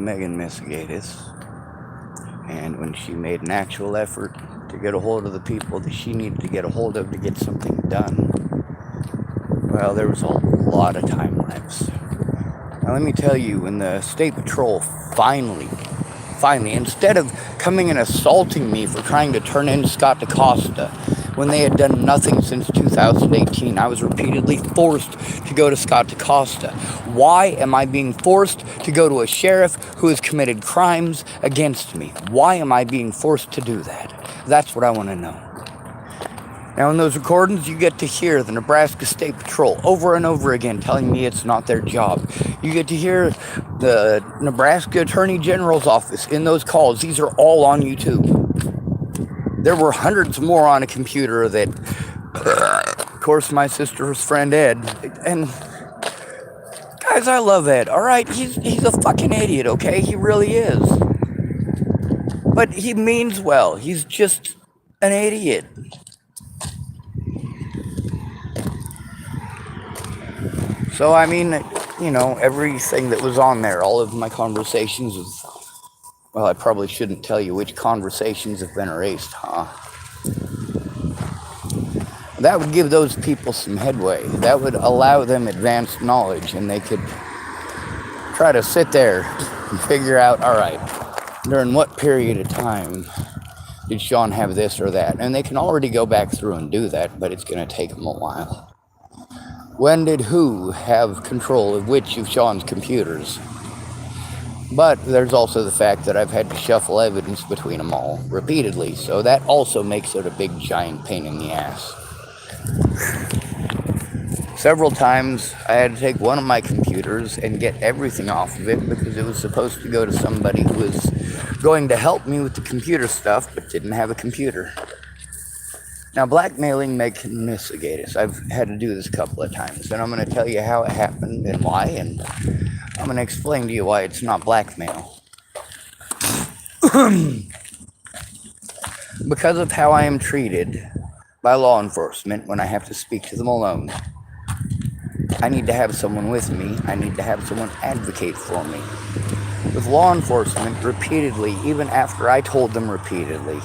Megan Misegadis, and when she made an actual effort to get a hold of the people that she needed to get a hold of to get something done, well, there was a lot of time lapse. Now, let me tell you, when the State Patrol finally, instead of coming and assaulting me for trying to turn in Scott DaCosta, when they had done nothing since 2018, I was repeatedly forced to go to Scott DaCosta. Why am I being forced to go to a sheriff who has committed crimes against me? Why am I being forced to do that? That's what I want to know. Now, in those recordings, you get to hear the Nebraska State Patrol over and over again telling me it's not their job. You get to hear the Nebraska Attorney General's office in those calls. These are all on YouTube. There were hundreds more on a computer that, of course, my sister's friend Ed, and guys, I love Ed, all right? He's a fucking idiot, okay? He really is. But he means well. He's just an idiot. So, I mean, everything that was on there, all of my conversations with, well, I probably shouldn't tell you which conversations have been erased, huh? That would give those people some headway. That would allow them advanced knowledge, and they could try to sit there and figure out, all right, during what period of time did Sean have this or that? And they can already go back through and do that, but it's going to take them a while. When did who have control of which of Sean's computers? But there's also the fact that I've had to shuffle evidence between them all repeatedly, so that also makes it a big giant pain in the ass. Several times I had to take one of my computers and get everything off of it because it was supposed to go to somebody who was going to help me with the computer stuff but didn't have a computer. Now, blackmailing Megan Misegadis, I've had to do this a couple of times, and I'm going to tell you how it happened and why, and I'm going to explain to you why it's not blackmail. Because of how I am treated by law enforcement when I have to speak to them alone, I need to have someone with me. I need to have someone advocate for me. With law enforcement, repeatedly, even after I told them repeatedly,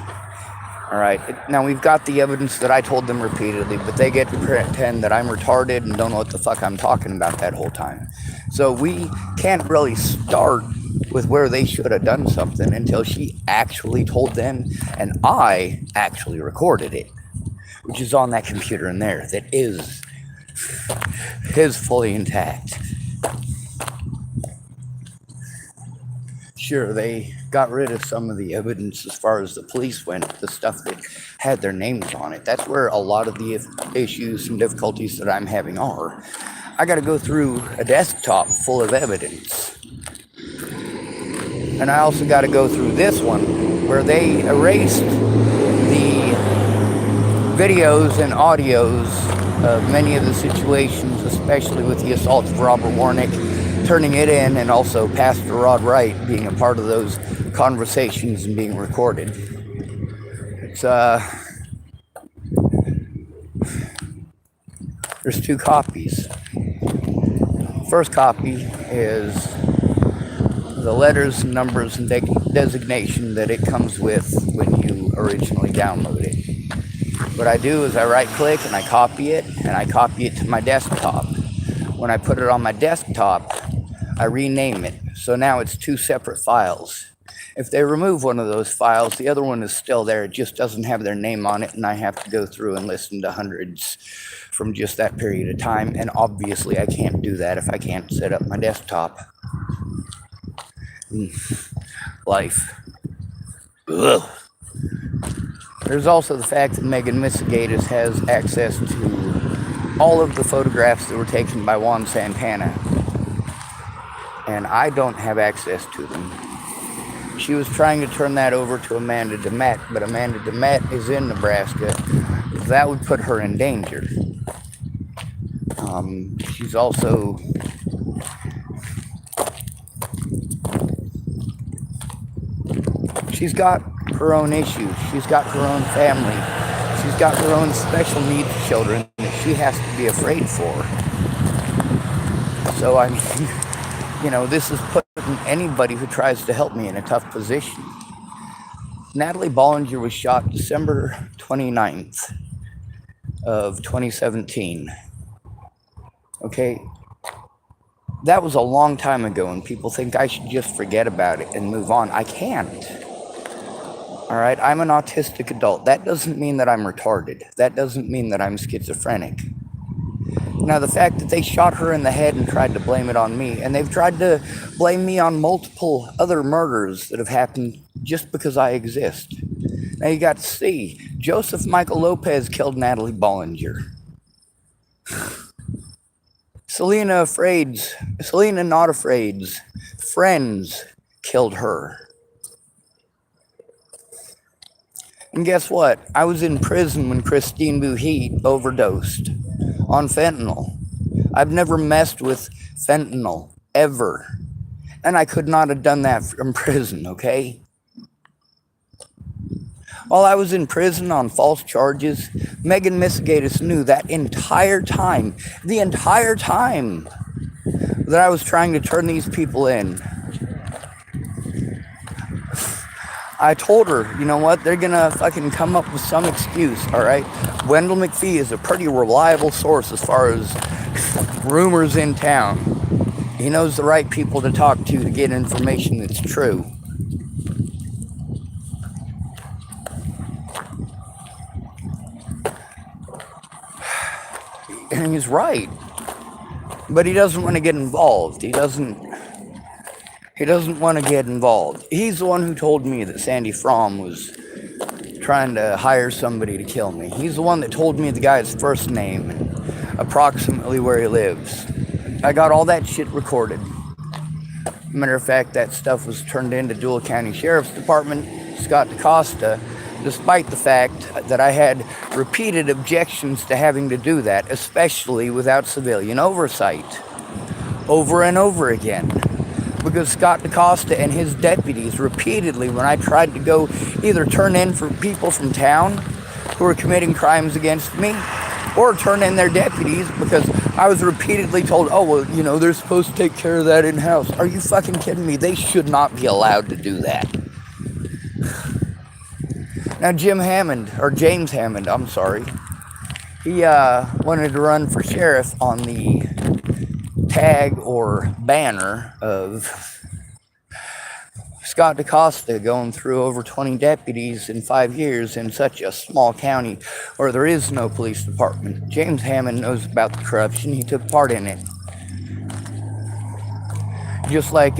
all right, now we've got the evidence that I told them repeatedly, but they get to pretend that I'm retarded and don't know what the fuck I'm talking about that whole time. So we can't really start with where they should have done something until she actually told them, and I actually recorded it, which is on that computer in there that is fully intact. Sure, they got rid of some of the evidence as far as the police went, the stuff that had their names on it. That's where a lot of the issues and difficulties that I'm having are. I got to go through a desktop full of evidence. And I also got to go through this one where they erased the videos and audios of many of the situations, especially with the assault of Robert Warnick, turning it in, and also Pastor Rod Wright being a part of those conversations and being recorded. It's there's two copies. First copy is the letters, numbers, and designation that it comes with when you originally download it. What I do is I right click and I copy it, and I copy it to my desktop. When I put it on my desktop, I rename it, so now it's two separate files. If they remove one of those files, the other one is still there. It just doesn't have their name on it, and I have to go through and listen to hundreds from just that period of time, and obviously I can't do that if I can't set up my desktop. Life. Ugh. There's also the fact that Megan Misegadis has access to all of the photographs that were taken by Juan Santana, and I don't have access to them. She was trying to turn that over to Amanda DeMett, but Amanda DeMett is in Nebraska. That would put her in danger. She's also she's got her own issues. She's got her own family. She's got her own special needs children that she has to be afraid for. So, I mean, this is putting anybody who tries to help me in a tough position. Natalie Bollinger was shot December 29th of 2017. Okay, that was a long time ago, and people think I should just forget about it and move on. I can't. All right, I'm an autistic adult. That doesn't mean that I'm retarded. That doesn't mean that I'm schizophrenic. Now, the fact that they shot her in the head and tried to blame it on me, and they've tried to blame me on multiple other murders that have happened just because I exist. Now, you got to see, Joseph Michael Lopez killed Natalie Bollinger. Selena Not Afraid's friends killed her. And guess what? I was in prison when Christine Bouhit overdosed on fentanyl. I've never messed with fentanyl, ever. And I could not have done that from prison, okay? While I was in prison on false charges, Megan Misegadis knew that entire time, the entire time that I was trying to turn these people in. I told her, you know what, they're gonna fucking come up with some excuse, all right? Wendell McPhee is a pretty reliable source as far as rumors in town. He knows the right people to talk to get information that's true. And he's right. But he doesn't want to get involved. He doesn't want to get involved. He's the one who told me that Sandy Fromm was trying to hire somebody to kill me. He's the one that told me the guy's first name and approximately where he lives. I got all that shit recorded. Matter of fact, that stuff was turned into Dual County Sheriff's Department, Scott DaCosta, despite the fact that I had repeated objections to having to do that, especially without civilian oversight, over and over again. Because Scott DaCosta and his deputies repeatedly, when I tried to go either turn in for people from town who were committing crimes against me, or turn in their deputies, because I was repeatedly told, oh, well, you know, they're supposed to take care of that in-house. Are you fucking kidding me? They should not be allowed to do that. Now, James Hammond, I'm sorry, he wanted to run for sheriff on the tag or banner of Scott DaCosta going through over 20 deputies in 5 years in such a small county where there is no police department. James Hammond knows about the corruption. He took part in it. Just like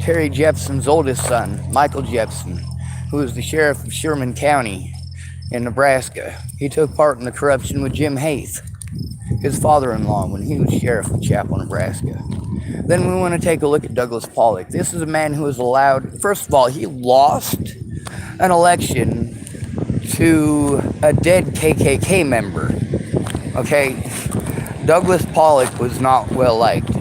Terry Jepson's oldest son, Michael Jepson, who was the sheriff of Sherman County in Nebraska. He took part in the corruption with Jim Haith, his father-in-law, when he was sheriff of Chapel, Nebraska. Then we want to take a look at Douglas Pollock. This is a man who was allowed, first of all, he lost an election to a dead KKK member. Okay? Douglas Pollock was not well liked.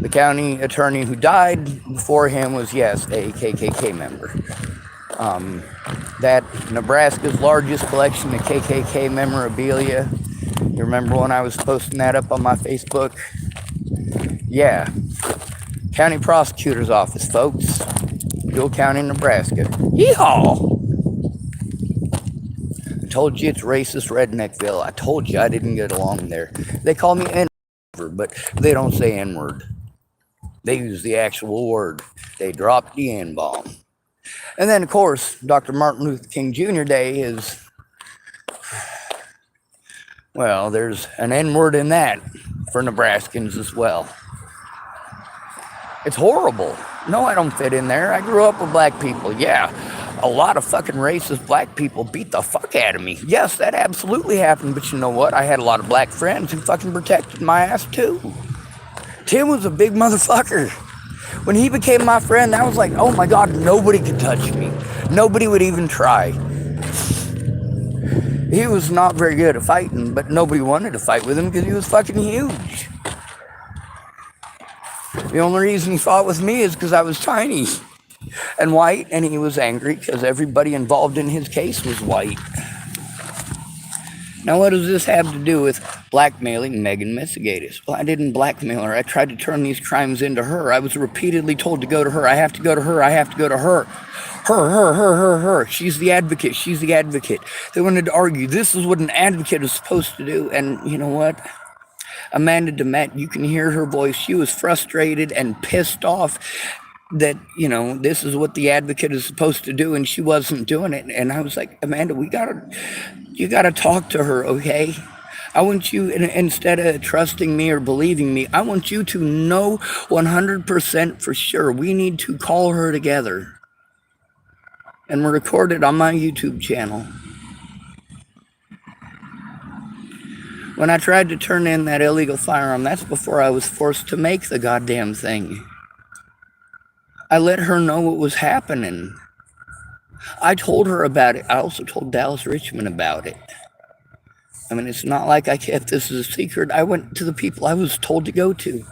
The county attorney who died before him was, yes, a KKK member. That Nebraska's largest collection of KKK memorabilia. You remember when I was posting that up on my Facebook? Yeah. County Prosecutor's Office, folks. Dual County, Nebraska. Yeehaw! I told you it's racist Redneckville. I told you I didn't get along there. They call me N-word, but they don't say N-word. They use the actual word. They drop the N-bomb. And then, of course, Dr. Martin Luther King Jr. Day is, well, there's an N-word in that for Nebraskans as well. It's horrible. No, I don't fit in there. I grew up with black people. Yeah, a lot of fucking racist black people beat the fuck out of me. Yes, that absolutely happened, but you know what? I had a lot of black friends who fucking protected my ass too. Tim was a big motherfucker. When he became my friend, I was like, oh my God, nobody could touch me. Nobody would even try. He was not very good at fighting, but nobody wanted to fight with him because he was fucking huge. The only reason he fought with me is because I was tiny and white, and he was angry because everybody involved in his case was white. Now, what does this have to do with blackmailing Megan Misegadis? Well, I didn't blackmail her. I tried to turn these crimes into her. I was repeatedly told to go to her. I have to go to her. I have to go to her. Her. She's the advocate. She's the advocate. They wanted to argue this is what an advocate is supposed to do. And you know what? Amanda DeMette, you can hear her voice. She was frustrated and pissed off that, this is what the advocate is supposed to do, and she wasn't doing it. And I was like, Amanda, you gotta talk to her, okay? I want you, instead of trusting me or believing me, I want you to know 100% for sure. We need to call her together and record it on my YouTube channel. When I tried to turn in that illegal firearm, that's before I was forced to make the goddamn thing. I let her know what was happening. I told her about it. I also told Dallas Richmond about it. I mean, it's not like I kept this as a secret. I went to the people I was told to go to.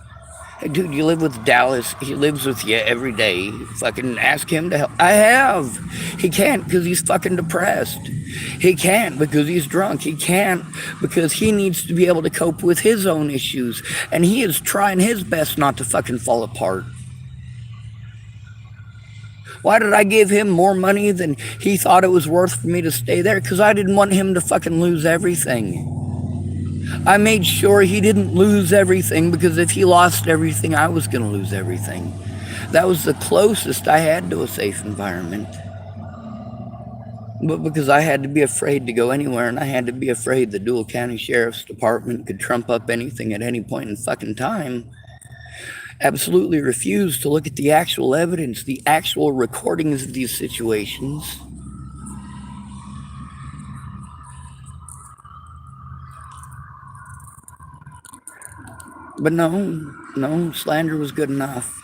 Hey, dude, you live with Dallas. He lives with you every day. Fucking ask him to help. I have. He can't because he's fucking depressed. He can't because he's drunk. He can't because he needs to be able to cope with his own issues. And he is trying his best not to fucking fall apart. Why did I give him more money than he thought it was worth for me to stay there? Because I didn't want him to fucking lose everything. I made sure he didn't lose everything, because if he lost everything, I was going to lose everything. That was the closest I had to a safe environment. But because I had to be afraid to go anywhere, and I had to be afraid the Dual County Sheriff's Department could trump up anything at any point in fucking time, absolutely refused to look at the actual evidence, the actual recordings of these situations. But no, slander was good enough.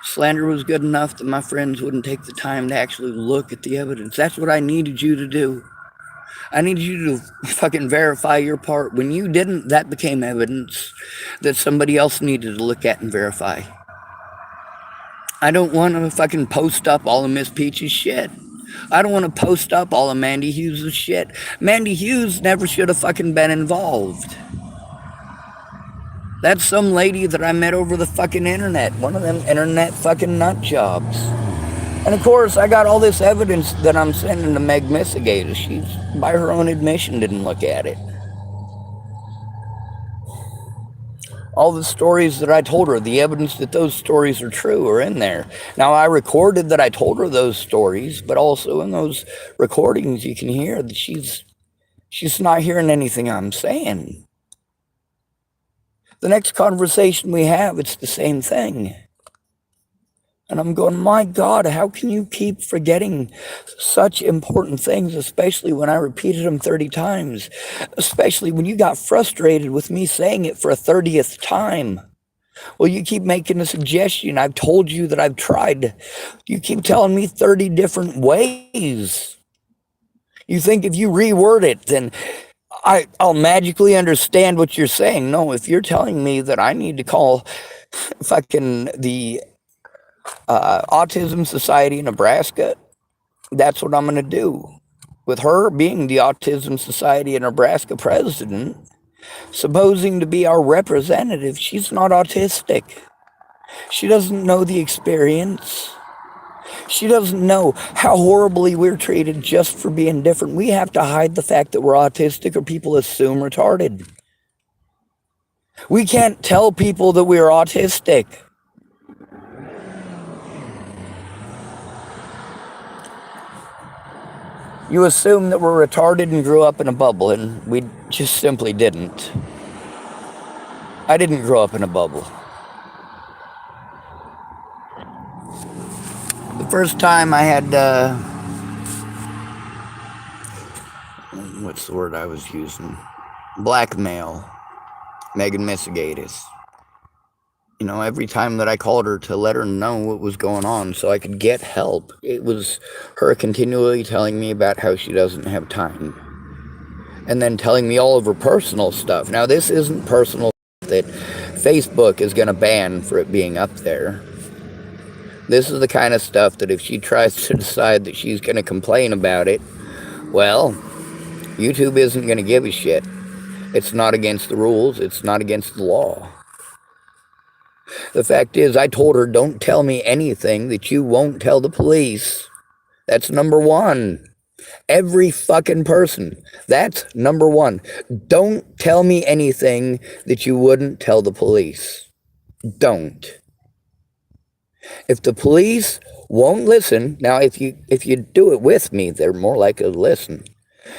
Slander was good enough that my friends wouldn't take the time to actually look at the evidence. That's what I needed you to do. I needed you to fucking verify your part. When you didn't, that became evidence that somebody else needed to look at and verify. I don't want to fucking post up all of Miss Peach's shit. I don't want to post up all of Mandy Hughes' shit. Mandy Hughes never should have fucking been involved. That's some lady that I met over the fucking internet. One of them internet fucking nut jobs. And of course, I got all this evidence that I'm sending to Meg Misegadis. She, by her own admission, didn't look at it. All the stories that I told her, the evidence that those stories are true, are in there. Now, I recorded that I told her those stories, but also in those recordings, you can hear that she's not hearing anything I'm saying. The next conversation we have, it's the same thing. And I'm going, my God, how can you keep forgetting such important things, especially when I repeated them 30 times, especially when you got frustrated with me saying it for a 30th time. Well, you keep making a suggestion. I've told you that I've tried. You keep telling me 30 different ways. You think if you reword it, then I'll magically understand what you're saying. No, if you're telling me that I need to call fucking the Autism Society in Nebraska, that's what I'm going to do. With her being the Autism Society in Nebraska president, supposing to be our representative, she's not autistic. She doesn't know the experience. She doesn't know how horribly we're treated just for being different. We have to hide the fact that we're autistic, or people assume retarded. We can't tell people that we're autistic. You assume that we're retarded and grew up in a bubble, and we just simply didn't. I didn't grow up in a bubble. The first time I had, what's the word I was using? Blackmail Megan Misegadis. You know, every time that I called her to let her know what was going on so I could get help, it was her continually telling me about how she doesn't have time. And then telling me all of her personal stuff. Now, this isn't personal that Facebook is going to ban for it being up there. This is the kind of stuff that if she tries to decide that she's going to complain about it, well, YouTube isn't going to give a shit. It's not against the rules. It's not against the law. The fact is, I told her, don't tell me anything that you won't tell the police. That's number one. Every fucking person. That's number one. Don't tell me anything that you wouldn't tell the police. Don't. If the police won't listen, now if you do it with me, they're more likely to listen.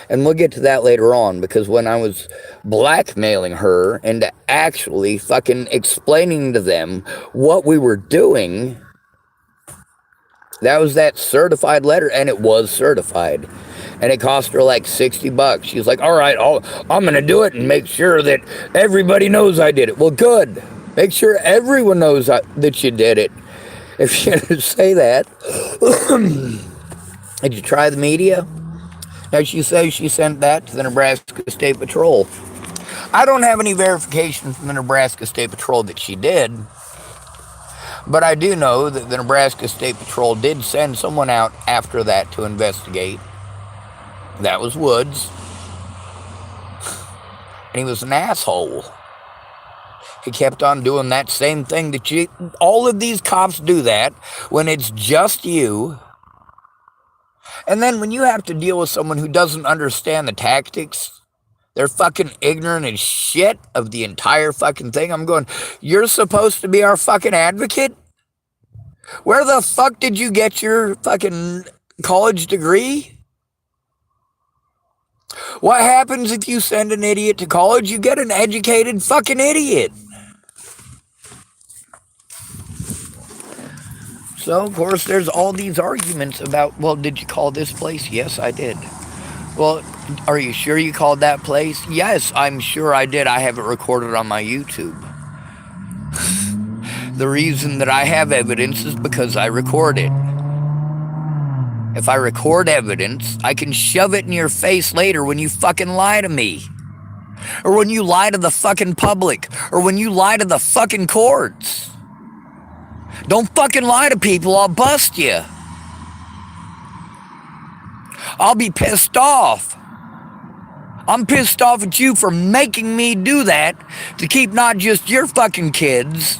And we'll get to that later on, because when I was blackmailing her into actually fucking explaining to them what we were doing, that was that certified letter, and it was certified. And it cost her like $60. She was like, all right, I'm going to do it and make sure that everybody knows I did it. Well, good. Make sure everyone knows that you did it. If you're going to say that. Did you try the media? Now, she says she sent that to the Nebraska State Patrol. I don't have any verification from the Nebraska State Patrol that she did. But I do know that the Nebraska State Patrol did send someone out after that to investigate. That was Woods. And he was an asshole. He kept on doing that same thing that all of these cops do that when it's just you. And then when you have to deal with someone who doesn't understand the tactics, they're fucking ignorant as shit of the entire fucking thing. I'm going, you're supposed to be our fucking advocate? Where the fuck did you get your fucking college degree? What happens if you send an idiot to college? You get an educated fucking idiot. So, of course, there's all these arguments about, well, did you call this place? Yes, I did. Well, are you sure you called that place? Yes, I'm sure I did. I have it recorded on my YouTube. The reason that I have evidence is because I record it. If I record evidence, I can shove it in your face later when you fucking lie to me. Or when you lie to the fucking public. Or when you lie to the fucking courts. Don't fucking lie to people, I'll bust you. I'll be pissed off. I'm pissed off at you for making me do that to keep not just your fucking kids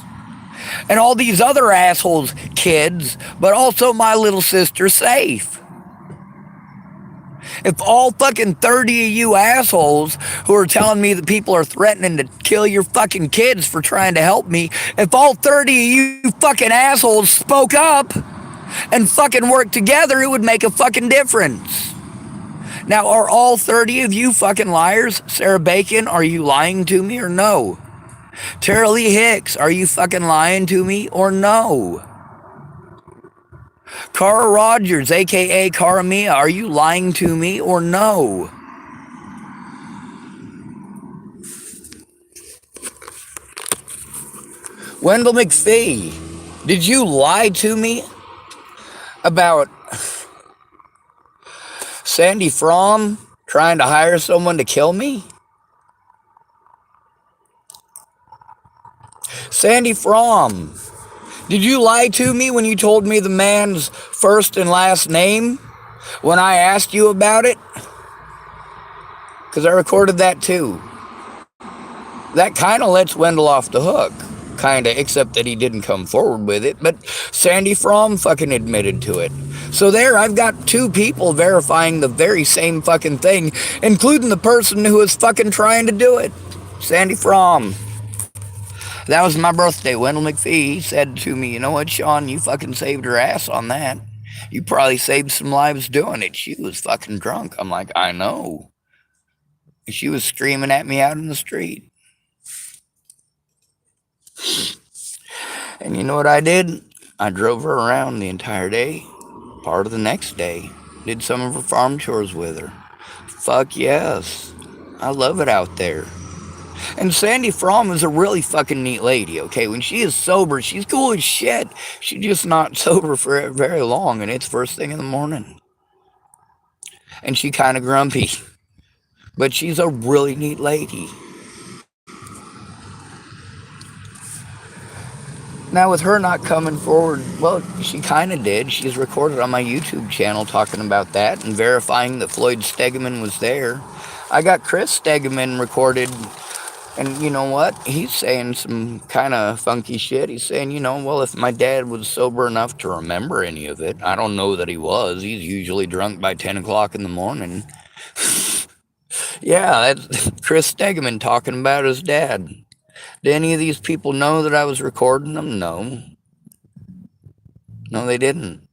and all these other assholes' kids, but also my little sister safe. If all fucking 30 of you assholes who are telling me that people are threatening to kill your fucking kids for trying to help me, if all 30 of you fucking assholes spoke up and fucking worked together, it would make a fucking difference. Now, are all 30 of you fucking liars? Sarah Bacon, are you lying to me or no? Tara Lee Hicks, are you fucking lying to me or no? Cara Rogers, a.k.a. Cara Mia, are you lying to me or no? Wendell McPhee, did you lie to me about Sandy Fromm trying to hire someone to kill me? Sandy Fromm, did you lie to me when you told me the man's first and last name when I asked you about it? Because I recorded that too. That kind of lets Wendell off the hook. Kind of, except that he didn't come forward with it. But Sandy Fromm fucking admitted to it. So there, I've got two people verifying the very same fucking thing, including the person who was fucking trying to do it. Sandy Fromm. That was my birthday. Wendell McPhee said to me, you know what, Sean, you fucking saved her ass on that. You probably saved some lives doing it. She was fucking drunk. I'm like, I know. She was screaming at me out in the street. And you know what I did? I drove her around the entire day. Part of the next day. Did some of her farm chores with her. Fuck yes. I love it out there. And Sandy Fromm is a really fucking neat lady, okay? When she is sober, she's cool as shit. She's just not sober for very long, and it's first thing in the morning. And she kind of grumpy. But she's a really neat lady. Now, with her not coming forward, well, she kind of did. She's recorded on my YouTube channel talking about that and verifying that Floyd Stegeman was there. I got Chris Stegeman recorded, and you know what? He's saying some kind of funky shit. He's saying, well, if my dad was sober enough to remember any of it, I don't know that he was. He's usually drunk by 10 o'clock in the morning. Yeah, that's Chris Stegeman talking about his dad. Did any of these people know that I was recording them? No. No, they didn't.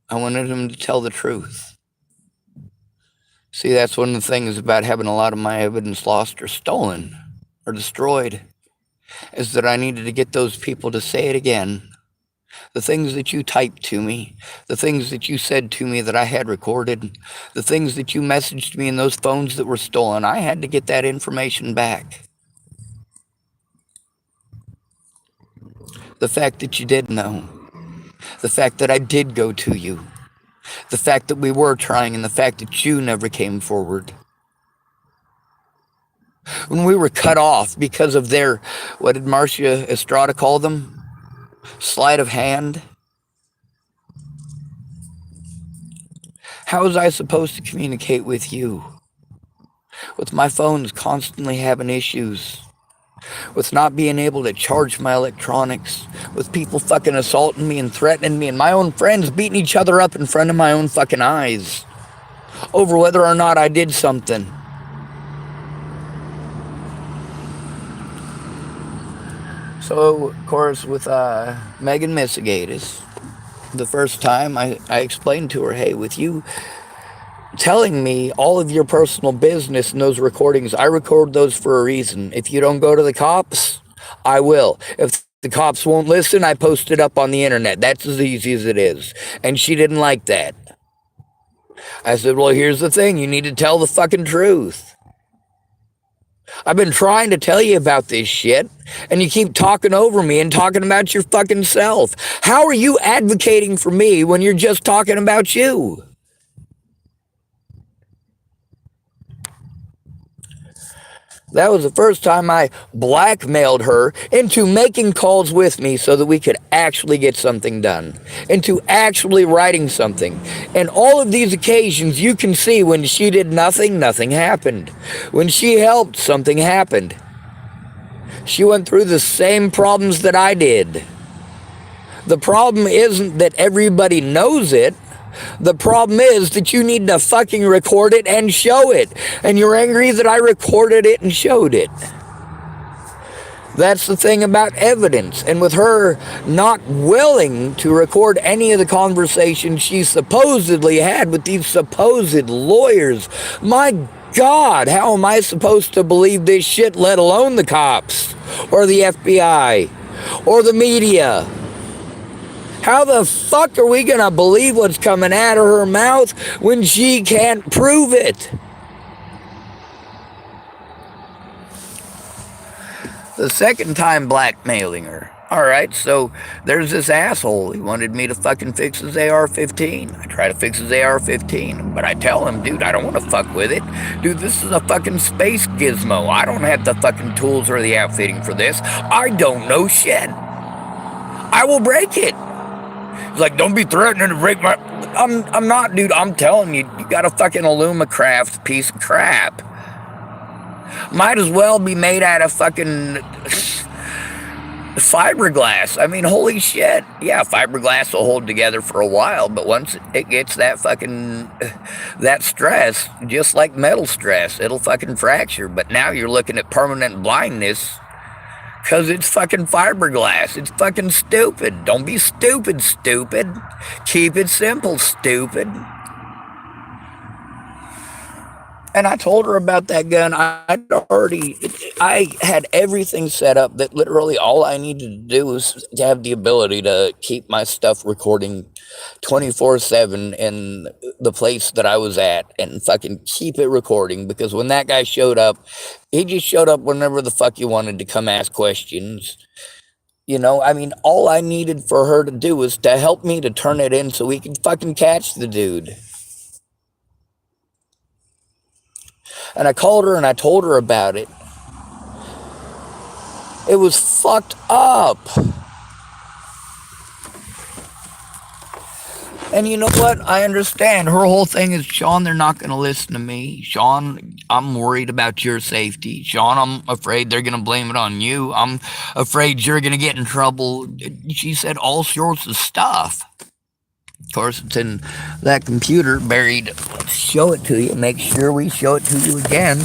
I wanted him to tell the truth. See, that's one of the things about having a lot of my evidence lost or stolen or destroyed, is that I needed to get those people to say it again. The things that you typed to me, the things that you said to me that I had recorded, the things that you messaged me in those phones that were stolen, I had to get that information back. The fact that you did know, the fact that I did go to you, the fact that we were trying, and the fact that you never came forward. When we were cut off because of their, what did Marcia Estrada call them? Sleight of hand. How was I supposed to communicate with you? With my phones constantly having issues. With not being able to charge my electronics. With people fucking assaulting me and threatening me, and my own friends beating each other up in front of my own fucking eyes. Over whether or not I did something. So, of course, with Megan Misegadis, the first time I explained to her, hey, with you telling me all of your personal business in those recordings, I record those for a reason. If you don't go to the cops, I will. If the cops won't listen, I post it up on the internet. That's as easy as it is. And she didn't like that. I said, well, here's the thing. You need to tell the fucking truth. I've been trying to tell you about this shit, and you keep talking over me and talking about your fucking self. How are you advocating for me when you're just talking about you? That was the first time I blackmailed her into making calls with me so that we could actually get something done, into actually writing something. And all of these occasions, you can see when she did nothing, nothing happened. When she helped, something happened. She went through the same problems that I did. The problem isn't that everybody knows it. The problem is that you need to fucking record it and show it. And you're angry that I recorded it and showed it. That's the thing about evidence. And with her not willing to record any of the conversations she supposedly had with these supposed lawyers, my God, how am I supposed to believe this shit, let alone the cops or the FBI or the media? How the fuck are we gonna believe what's coming out of her mouth when she can't prove it? The second time blackmailing her. Alright, so there's this asshole. He wanted me to fucking fix his AR-15. I try to fix his AR-15, but I tell him, dude, I don't want to fuck with it. Dude, this is a fucking space gizmo. I don't have the fucking tools or the outfitting for this. I don't know shit. I will break it. He's like, don't be threatening to break my... I'm not, dude. I'm telling you, you got a fucking Illumicraft piece of crap. Might as well be made out of fucking fiberglass. I mean, holy shit. Yeah, fiberglass will hold together for a while, but once it gets that fucking... that stress, just like metal stress, it'll fucking fracture. But now you're looking at permanent blindness... because it's fucking fiberglass. It's fucking stupid. Don't be stupid, stupid. Keep it simple, stupid. And I told her about that gun. I had everything set up that literally all I needed to do was to have the ability to keep my stuff recording 24/7 in the place that I was at and fucking keep it recording, because when that guy showed up, he just showed up whenever the fuck you wanted to come ask questions. You know, I mean, all I needed for her to do was to help me to turn it in so we could fucking catch the dude. And I called her and I told her about it. It was fucked up. And you know what? I understand. Her whole thing is, Sean, they're not going to listen to me. Sean, I'm worried about your safety. Sean, I'm afraid they're going to blame it on you. I'm afraid you're going to get in trouble. She said all sorts of stuff. Of course, it's in that computer buried. Let's show it to you. Make sure we show it to you again.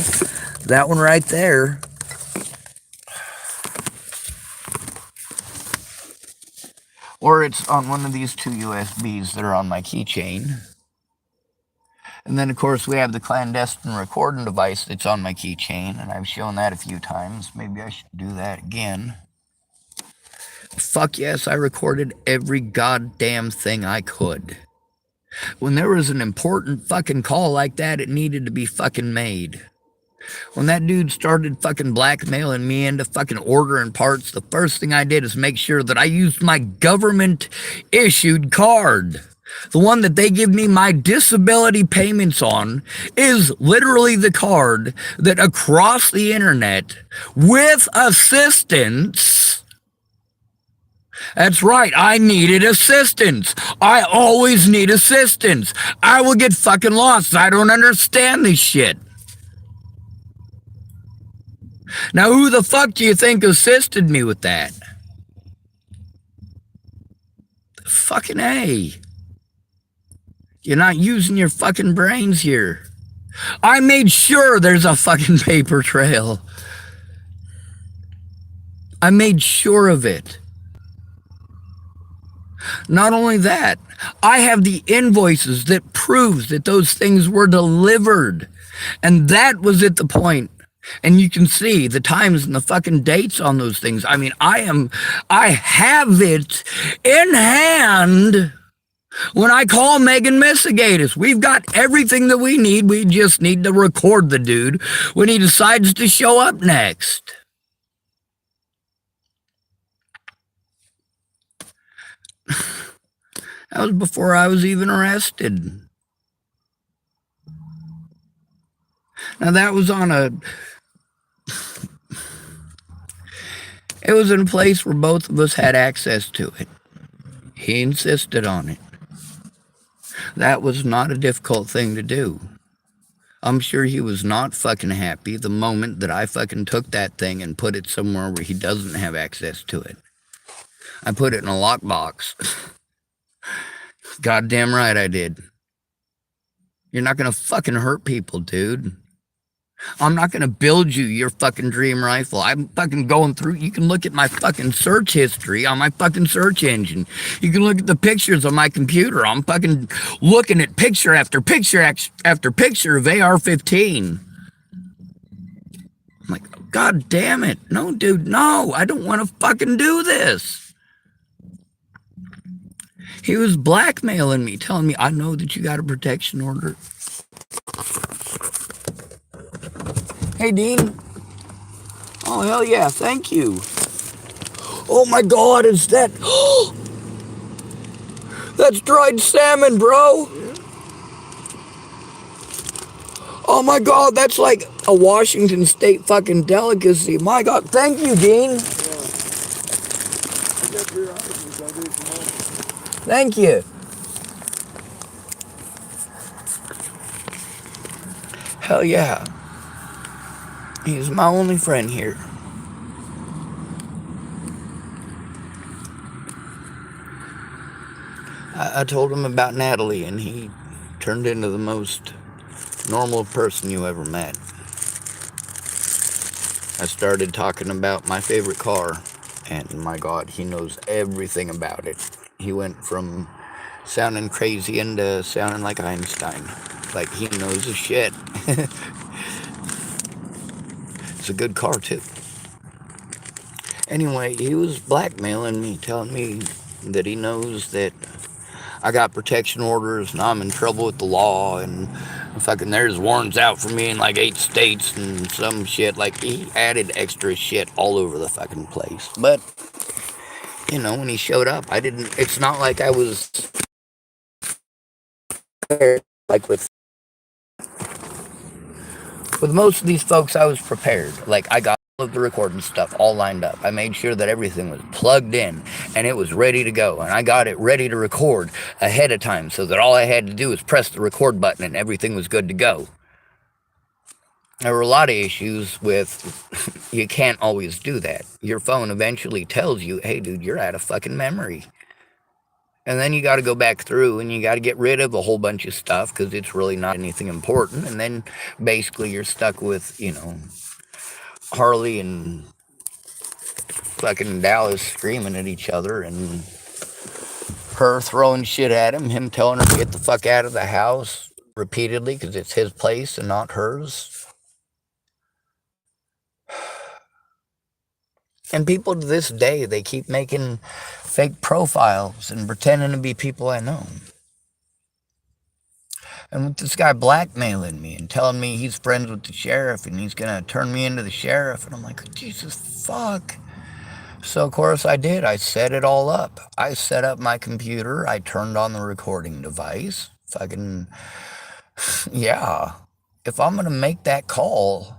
That one right there. Or it's on one of these two USBs that are on my keychain. And then, of course, we have the clandestine recording device that's on my keychain, and I've shown that a few times. Maybe I should do that again. Fuck yes, I recorded every goddamn thing I could. When there was an important fucking call like that, it needed to be fucking made. When that dude started fucking blackmailing me into fucking ordering parts, the first thing I did is make sure that I used my government-issued card. The one that they give me my disability payments on is literally the card that across the internet, with assistance, that's right, I needed assistance. I always need assistance. I will get fucking lost. I don't understand this shit. Now, who the fuck do you think assisted me with that? Fucking A. You're not using your fucking brains here. I made sure there's a fucking paper trail. I made sure of it. Not only that, I have the invoices that proves that those things were delivered. And that was at the point. And you can see the times and the fucking dates on those things. I mean, I have it in hand when I call Megan Misegadis. We've got everything that we need. We just need to record the dude when he decides to show up next. That was before I was even arrested. Now that was on a... It was in a place where both of us had access to it. He insisted on it. That was not a difficult thing to do. I'm sure he was not fucking happy the moment that I fucking took that thing and put it somewhere where he doesn't have access to it. I put it in a lockbox. Goddamn right I did. You're not gonna fucking hurt people, dude. I'm not gonna build you your fucking dream rifle. I'm fucking going through. You can look at my fucking search history on my fucking search engine. You can look at the pictures on my computer. I'm fucking looking at picture after picture after picture of AR-15. I'm like, God damn it. No, dude, no. I don't want to fucking do this. He was blackmailing me, telling me, I know that you got a protection order. Hey, Dean. Oh, hell yeah, thank you. Oh my God, is that... That's dried salmon, bro. Oh my God, that's like a Washington State fucking delicacy. My God, thank you, Dean. Thank you. Hell yeah. He's my only friend here. I told him about Natalie, and he turned into the most normal person you ever met. I started talking about my favorite car, and my God, he knows everything about it. He went from sounding crazy into sounding like Einstein. Like he knows his shit. It's a good car, too. Anyway, he was blackmailing me, telling me that he knows that I got protection orders and I'm in trouble with the law and fucking there's warrants out for me in like 8 states and some shit. Like, he added extra shit all over the fucking place. But, you know, when he showed up, it's not like I was like with most of these folks, I was prepared. Like, I got of the recording stuff all lined up. I made sure that everything was plugged in and it was ready to go. And I got it ready to record ahead of time so that all I had to do was press the record button and everything was good to go. There were a lot of issues with you can't always do that. Your phone eventually tells you, hey, dude, you're out of fucking memory. And then you got to go back through and you got to get rid of a whole bunch of stuff because it's really not anything important. And then basically you're stuck with, Harley and fucking Dallas screaming at each other and her throwing shit at him telling her to get the fuck out of the house repeatedly because it's his place and not hers. And people to this day, they keep making fake profiles and pretending to be people I know. And with this guy blackmailing me and telling me he's friends with the sheriff and he's going to turn me into the sheriff. And I'm like, Jesus, fuck. So, of course, I did. I set it all up. I set up my computer. I turned on the recording device. Fucking, yeah. If I'm going to make that call,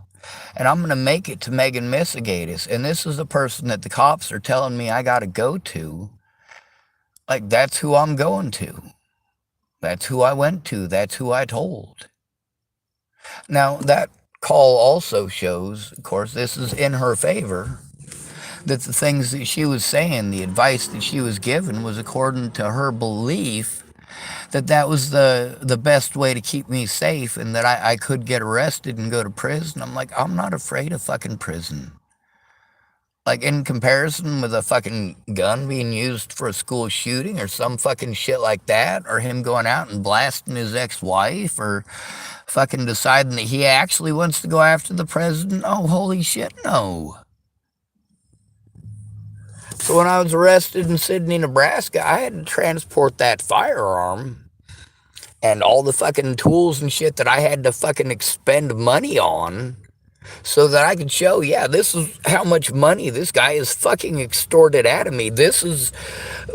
and I'm going to make it to Misegadis, and this is the person that the cops are telling me I got to go to, like, that's who I'm going to. That's who I went to. That's who I told. Now, that call also shows, of course, this is in her favor, that the things that she was saying, the advice that she was given was according to her belief that that was the best way to keep me safe and that I could get arrested and go to prison. I'm like, I'm not afraid of fucking prison. Like, in comparison with a fucking gun being used for a school shooting or some fucking shit like that, or him going out and blasting his ex-wife, or fucking deciding that he actually wants to go after the president, oh, holy shit, no. So when I was arrested in Sidney, Nebraska, I had to transport that firearm and all the fucking tools and shit that I had to fucking expend money on so that I could show, yeah, this is how much money this guy is fucking extorted out of me. This is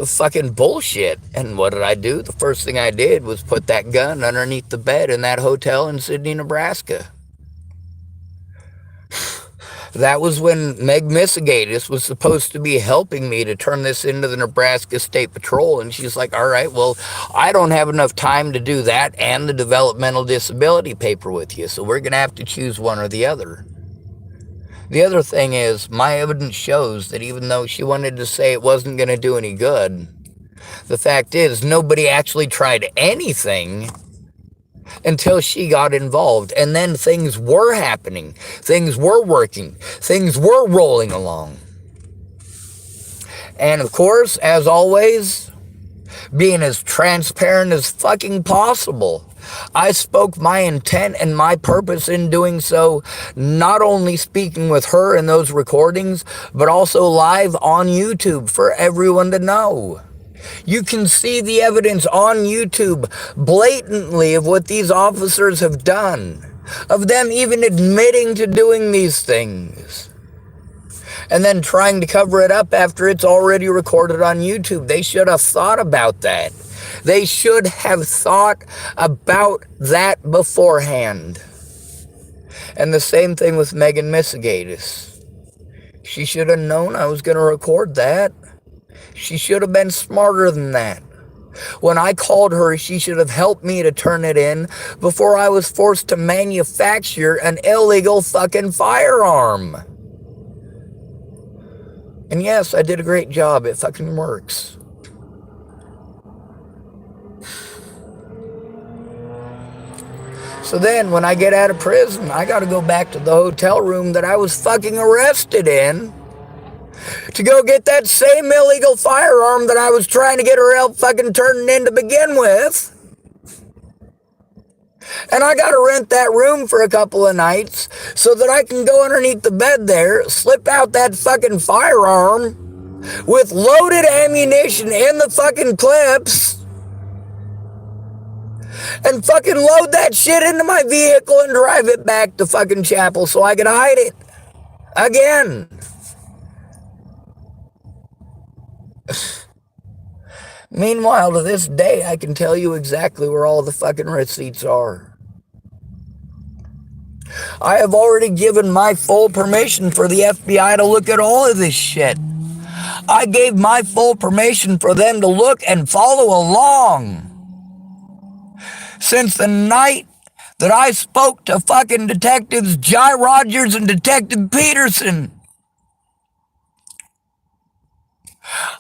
fucking bullshit. And what did I do? The first thing I did was put that gun underneath the bed in that hotel in Sidney, Nebraska. That was when Misegadis was supposed to be helping me to turn this into the Nebraska State Patrol. And she's like, all right, well, I don't have enough time to do that and the developmental disability paper with you. So we're going to have to choose one or the other. The other thing is, my evidence shows that even though she wanted to say it wasn't going to do any good, the fact is nobody actually tried anything until she got involved. And then things were happening. Things were working. Things were rolling along. And of course, as always, being as transparent as fucking possible, I spoke my intent and my purpose in doing so, not only speaking with her in those recordings, but also live on YouTube for everyone to know. You can see the evidence on YouTube blatantly of what these officers have done, of them even admitting to doing these things, and then trying to cover it up after it's already recorded on YouTube. They should have thought about that. They should have thought about that beforehand. And the same thing with Misegadis. She should have known I was going to record that. She should have been smarter than that. When I called her, she should have helped me to turn it in before I was forced to manufacture an illegal fucking firearm. And yes, I did a great job. It fucking works. So then, when I get out of prison, I gotta go back to the hotel room that I was fucking arrested in to go get that same illegal firearm that I was trying to get her help fucking turning in to begin with. And I gotta rent that room for a couple of nights so that I can go underneath the bed there, slip out that fucking firearm with loaded ammunition in the fucking clips, and fucking load that shit into my vehicle and drive it back to fucking Chapel so I could hide it. Again. Meanwhile, to this day, I can tell you exactly where all the fucking receipts are. I have already given my full permission for the FBI to look at all of this shit. I gave my full permission for them to look and follow along. Since the night that I spoke to fucking detectives Jai Rogers and Detective Peterson,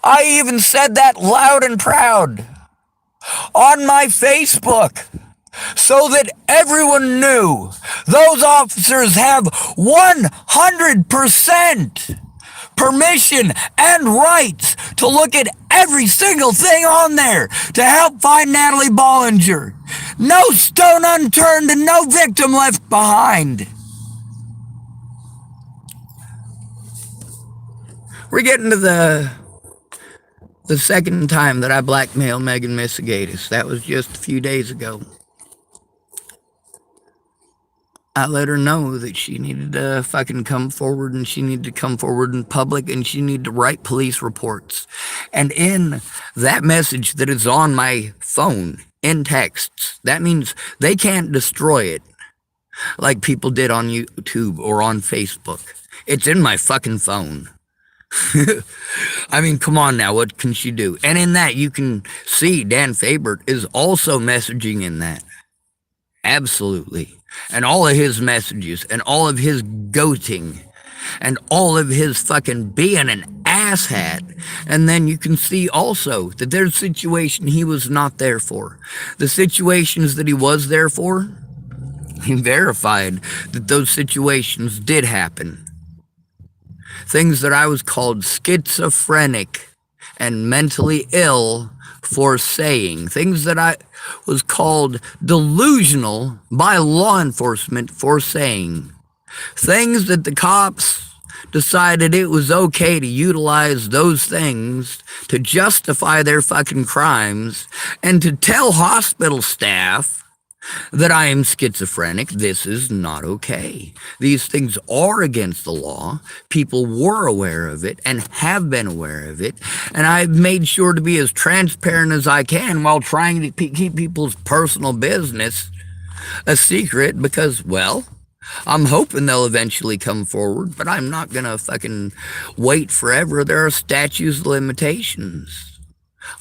I even said that loud and proud on my Facebook so that everyone knew those officers have 100% permission and rights to look at every single thing on there to help find Natalie Bollinger. No stone unturned and no victim left behind. We're getting to the second time that I blackmailed Megan Misegadis. That was just a few days ago. I let her know that she needed to fucking come forward, and she needed to come forward in public, and she needed to write police reports. And in that message that is on my phone, in texts, that means they can't destroy it like people did on YouTube or on Facebook. It's in my fucking phone. I mean, come on now, what can she do? And in that, you can see Dan Fabert is also messaging in that. Absolutely. And all of his messages and all of his goating and all of his fucking being an asshat. And then you can see also that there's a situation he was not there for. The situations that he was there for, he verified that those situations did happen. Things that I was called schizophrenic and mentally ill for saying. Things that I was called delusional by law enforcement for saying. Things that the cops decided it was okay to utilize those things to justify their fucking crimes and to tell hospital staff that I am schizophrenic. This is not okay. These things are against the law. People were aware of it and have been aware of it. And I've made sure to be as transparent as I can while trying to keep people's personal business a secret because, well, I'm hoping they'll eventually come forward, but I'm not going to fucking wait forever. There are statutes of limitations.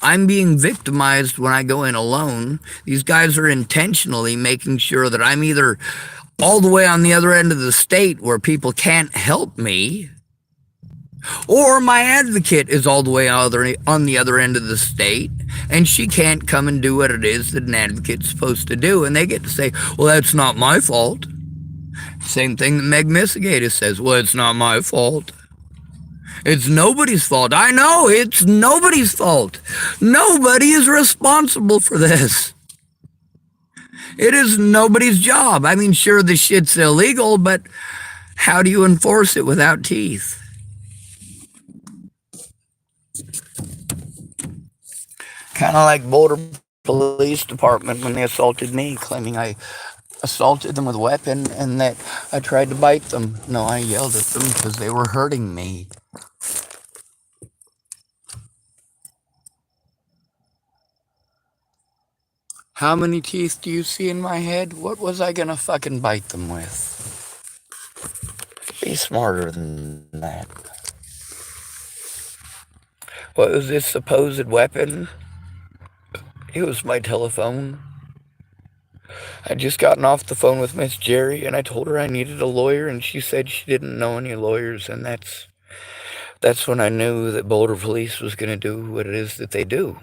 I'm being victimized when I go in alone. These guys are intentionally making sure that I'm either all the way on the other end of the state where people can't help me, or my advocate is all the way on the other end of the state, and she can't come and do what it is that an advocate's supposed to do, and they get to say, well, that's not my fault. Same thing that Meg Misegadis says, well, it's not my fault. It's nobody's fault. I know, it's nobody's fault. Nobody is responsible for this. It is nobody's job. I mean, sure, the shit's illegal, but how do you enforce it without teeth? Kind of like Boulder Police Department when they assaulted me, claiming I assaulted them with a weapon and that I tried to bite them. No, I yelled at them because they were hurting me. How many teeth do you see in my head? What was I gonna fucking bite them with? Be smarter than that. What was this supposed weapon? It was my telephone. I'd just gotten off the phone with Miss Jerry, and I told her I needed a lawyer, and she said she didn't know any lawyers, and that's when I knew that Boulder Police was gonna do what it is that they do.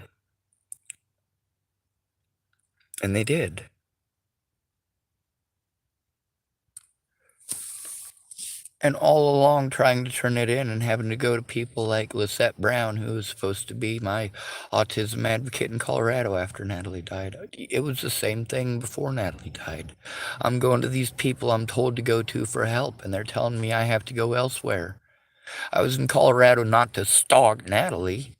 And they did. And all along trying to turn it in and having to go to people like Lisette Brown, who was supposed to be my autism advocate in Colorado after Natalie died. It was the same thing before Natalie died. I'm going to these people I'm told to go to for help, and they're telling me I have to go elsewhere. I was in Colorado not to stalk Natalie,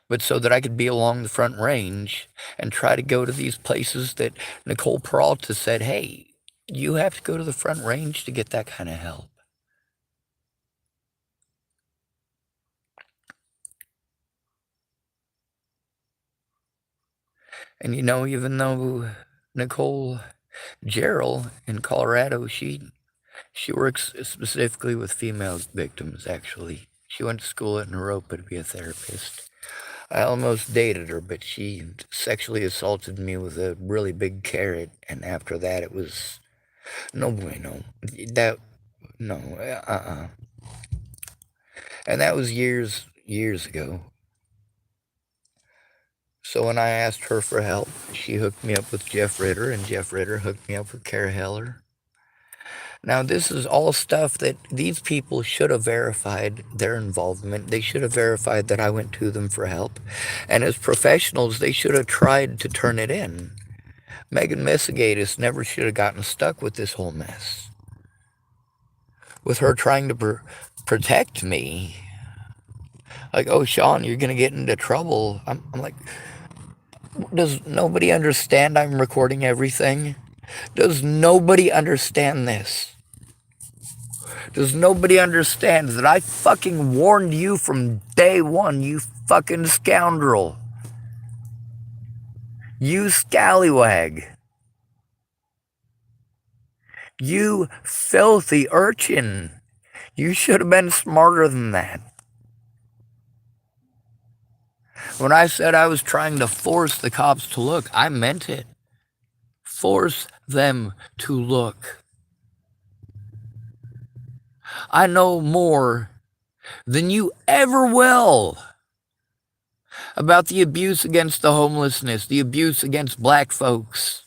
but so that I could be along the Front Range and try to go to these places that Nicole Peralta said, hey, you have to go to the Front Range to get that kind of help. And you know, even though Nicole Gerald in Colorado, she She works specifically with female victims, actually. She went to school at Naropa to be a therapist. I almost dated her, but she sexually assaulted me with a really big carrot, and after that it was no bueno. That, no, And that was years ago. So when I asked her for help, she hooked me up with Jeff Ritter, and Jeff Ritter hooked me up with Kara Heller. Now, this is all stuff that these people should have verified their involvement. They should have verified that I went to them for help. And as professionals, they should have tried to turn it in. Megan Misegadis never should have gotten stuck with this whole mess. With her trying to protect me. Like, oh, Sean, you're going to get into trouble. I'm like, does nobody understand I'm recording everything? Does nobody understand this? Does nobody understand that I fucking warned you from day one, you fucking scoundrel? You scallywag. You filthy urchin. You should have been smarter than that. When I said I was trying to force the cops to look, I meant it. Force them to look. I know more than you ever will about the abuse against the homelessness, the abuse against black folks,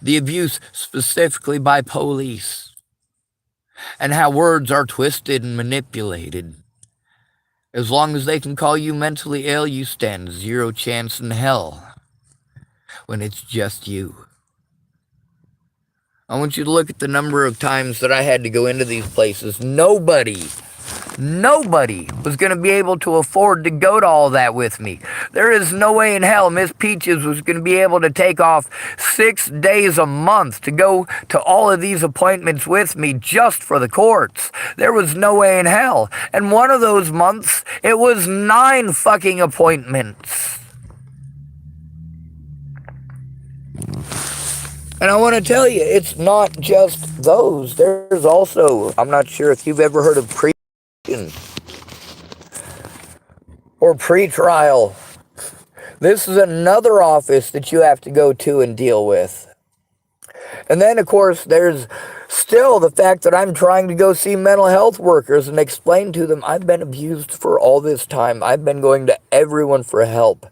the abuse specifically by police, and how words are twisted and manipulated. As long as they can call you mentally ill, you stand zero chance in hell when it's just you. I want you to look at the number of times that I had to go into these places. Nobody was going to be able to afford to go to all that with me. There is no way in hell Miss Peaches was going to be able to take off 6 days a month to go to all of these appointments with me just for the courts. There was no way in hell. And one of those months, it was 9 fucking appointments. And I want to tell you, it's not just those. There's also, I'm not sure if you've ever heard of or pre-trial. This is another office that you have to go to and deal with. And then, of course, there's still the fact that I'm trying to go see mental health workers and explain to them I've been abused for all this time. I've been going to everyone for help.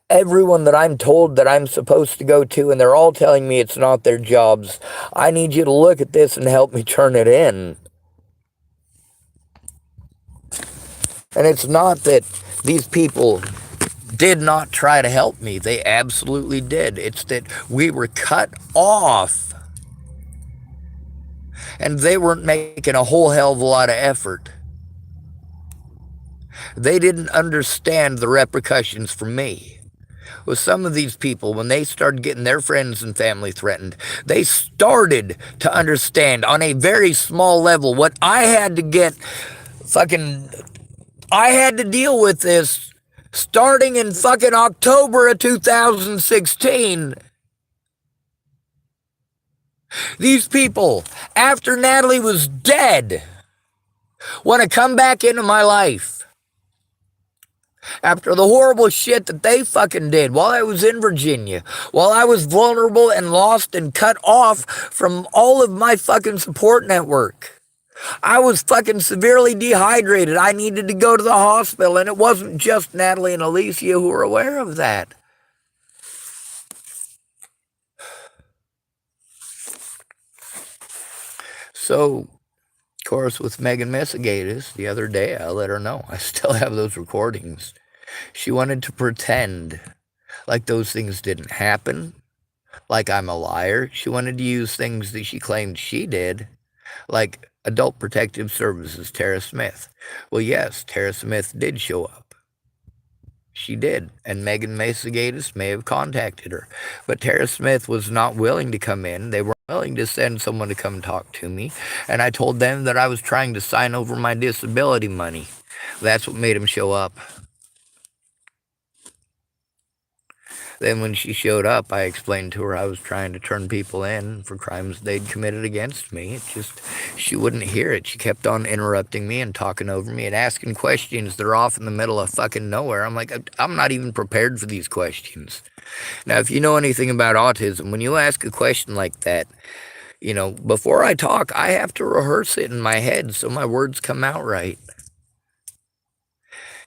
Everyone that I'm told that I'm supposed to go to, and they're all telling me it's not their jobs. I need you to look at this and help me turn it in. And it's not that these people did not try to help me. They absolutely did. It's that we were cut off. And they weren't making a whole hell of a lot of effort. They didn't understand the repercussions for me. With some of these people, when they started getting their friends and family threatened, they started to understand on a very small level what I had to get I had to deal with this starting in fucking October of 2016. These people, after Natalie was dead, want to come back into my life. After the horrible shit that they fucking did while I was in Virginia, while I was vulnerable and lost and cut off from all of my fucking support network. I was fucking severely dehydrated. I needed to go to the hospital, and it wasn't just Natalie and Alicia who were aware of that. So, of course, with Megan Misegadis, the other day I let her know. I still have those recordings. She wanted to pretend like those things didn't happen, like I'm a liar. She wanted to use things that she claimed she did, like Adult Protective Services, Tara Smith. Well, yes, Tara Smith did show up. She did, and Megan Misegadis may have contacted her. But Tara Smith was not willing to come in. They weren't willing to send someone to come talk to me. And I told them that I was trying to sign over my disability money. That's what made him show up. Then when she showed up, I explained to her I was trying to turn people in for crimes they'd committed against me. It just, she wouldn't hear it. She kept on interrupting me and talking over me and asking questions that are off in the middle of fucking nowhere. I'm like, I'm not even prepared for these questions. Now, if you know anything about autism, when you ask a question like that, before I talk, I have to rehearse it in my head so my words come out right.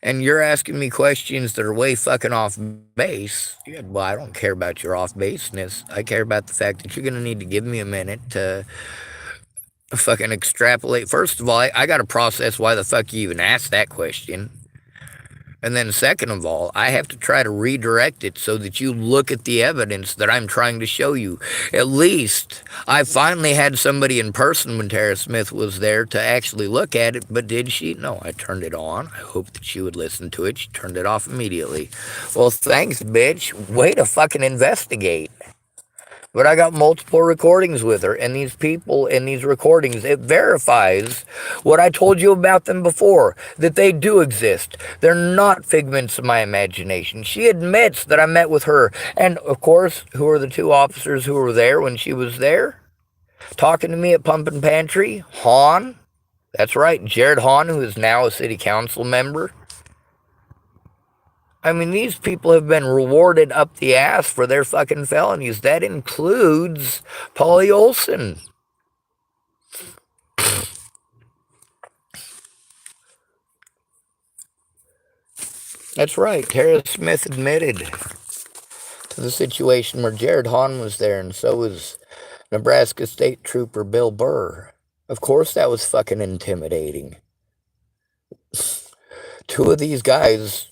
And you're asking me questions that are way fucking off base. Yeah, well, I don't care about your off baseness. I care about the fact that you're going to need to give me a minute to fucking extrapolate. First of all, I got to process why the fuck you even asked that question. And then, second of all, I have to try to redirect it so that you look at the evidence that I'm trying to show you. At least, I finally had somebody in person when Tara Smith was there to actually look at it, but did she? No, I turned it on. I hoped that she would listen to it. She turned it off immediately. Well, thanks, bitch. Way to fucking investigate. But I got multiple recordings with her, and these people in these recordings, it verifies what I told you about them before, that they do exist. They're not figments of my imagination. She admits that I met with her. And, of course, who are the two officers who were there when she was there? Talking to me at Pump and Pantry? Hahn. That's right, Jared Hahn, who is now a city council member. I mean, these people have been rewarded up the ass for their fucking felonies. That includes Polly Olson. That's right. Tara Smith admitted to the situation where Jared Hahn was there, and so was Nebraska State Trooper Bill Burr. Of course, that was fucking intimidating. Two of these guys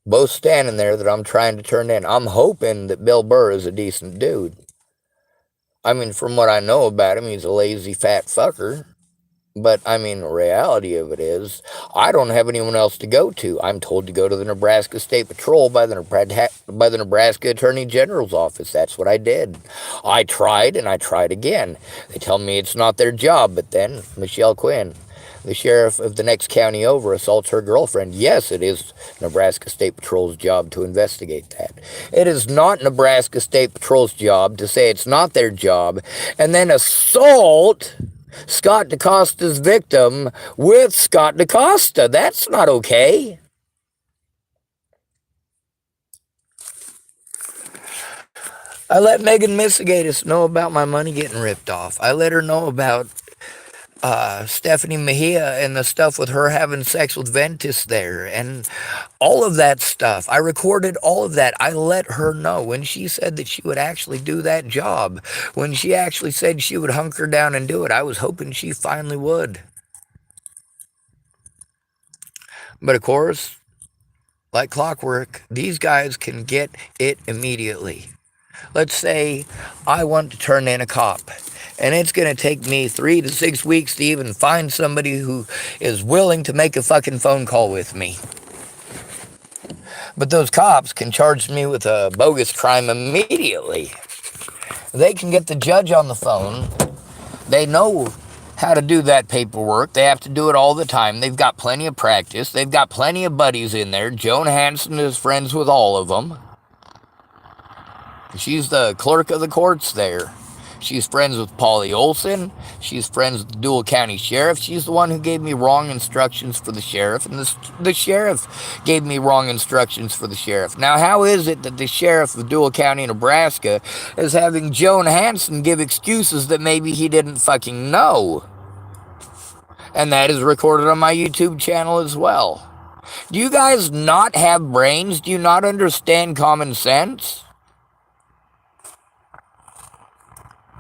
both standing there that I'm trying to turn in. I'm hoping that Bill Burr is a decent dude. I mean, from what I know about him, he's a lazy fat fucker. But, I mean, the reality of it is, I don't have anyone else to go to. I'm told to go to the Nebraska State Patrol by the Nebraska Attorney General's office. That's what I did. I tried, and I tried again. They tell me it's not their job, but then Michelle Quinn, the sheriff of the next county over, assaults her girlfriend. Yes, it is Nebraska State Patrol's job to investigate that. It is not Nebraska State Patrol's job to say it's not their job and then assault Scott DaCosta's victim with Scott DaCosta. That's not okay. I let Megan Misegadis know about my money getting ripped off. I let her know about Stephanie Mejia and the stuff with her having sex with Ventus there and all of that stuff. I recorded all of that. I let her know when she said that she would actually do that job. When she actually said she would hunker down and do it, I was hoping she finally would. But of course, like clockwork, these guys can get it immediately. Let's say I want to turn in a cop, and it's going to take me 3 to 6 weeks to even find somebody who is willing to make a fucking phone call with me. But those cops can charge me with a bogus crime immediately. They can get the judge on the phone. They know how to do that paperwork. They have to do it all the time. They've got plenty of practice. They've got plenty of buddies in there. Joan Hanson is friends with all of them. She's the clerk of the courts there. She's friends with Polly Olson. She's friends with the Dual County Sheriff. She's the one who gave me wrong instructions for the sheriff, and the sheriff gave me wrong instructions for the sheriff. Now, how is it that the sheriff of Dual County, Nebraska, is having Joan Hanson give excuses that maybe he didn't fucking know? And that is recorded on my YouTube channel as well. Do you guys not have brains? Do you not understand common sense?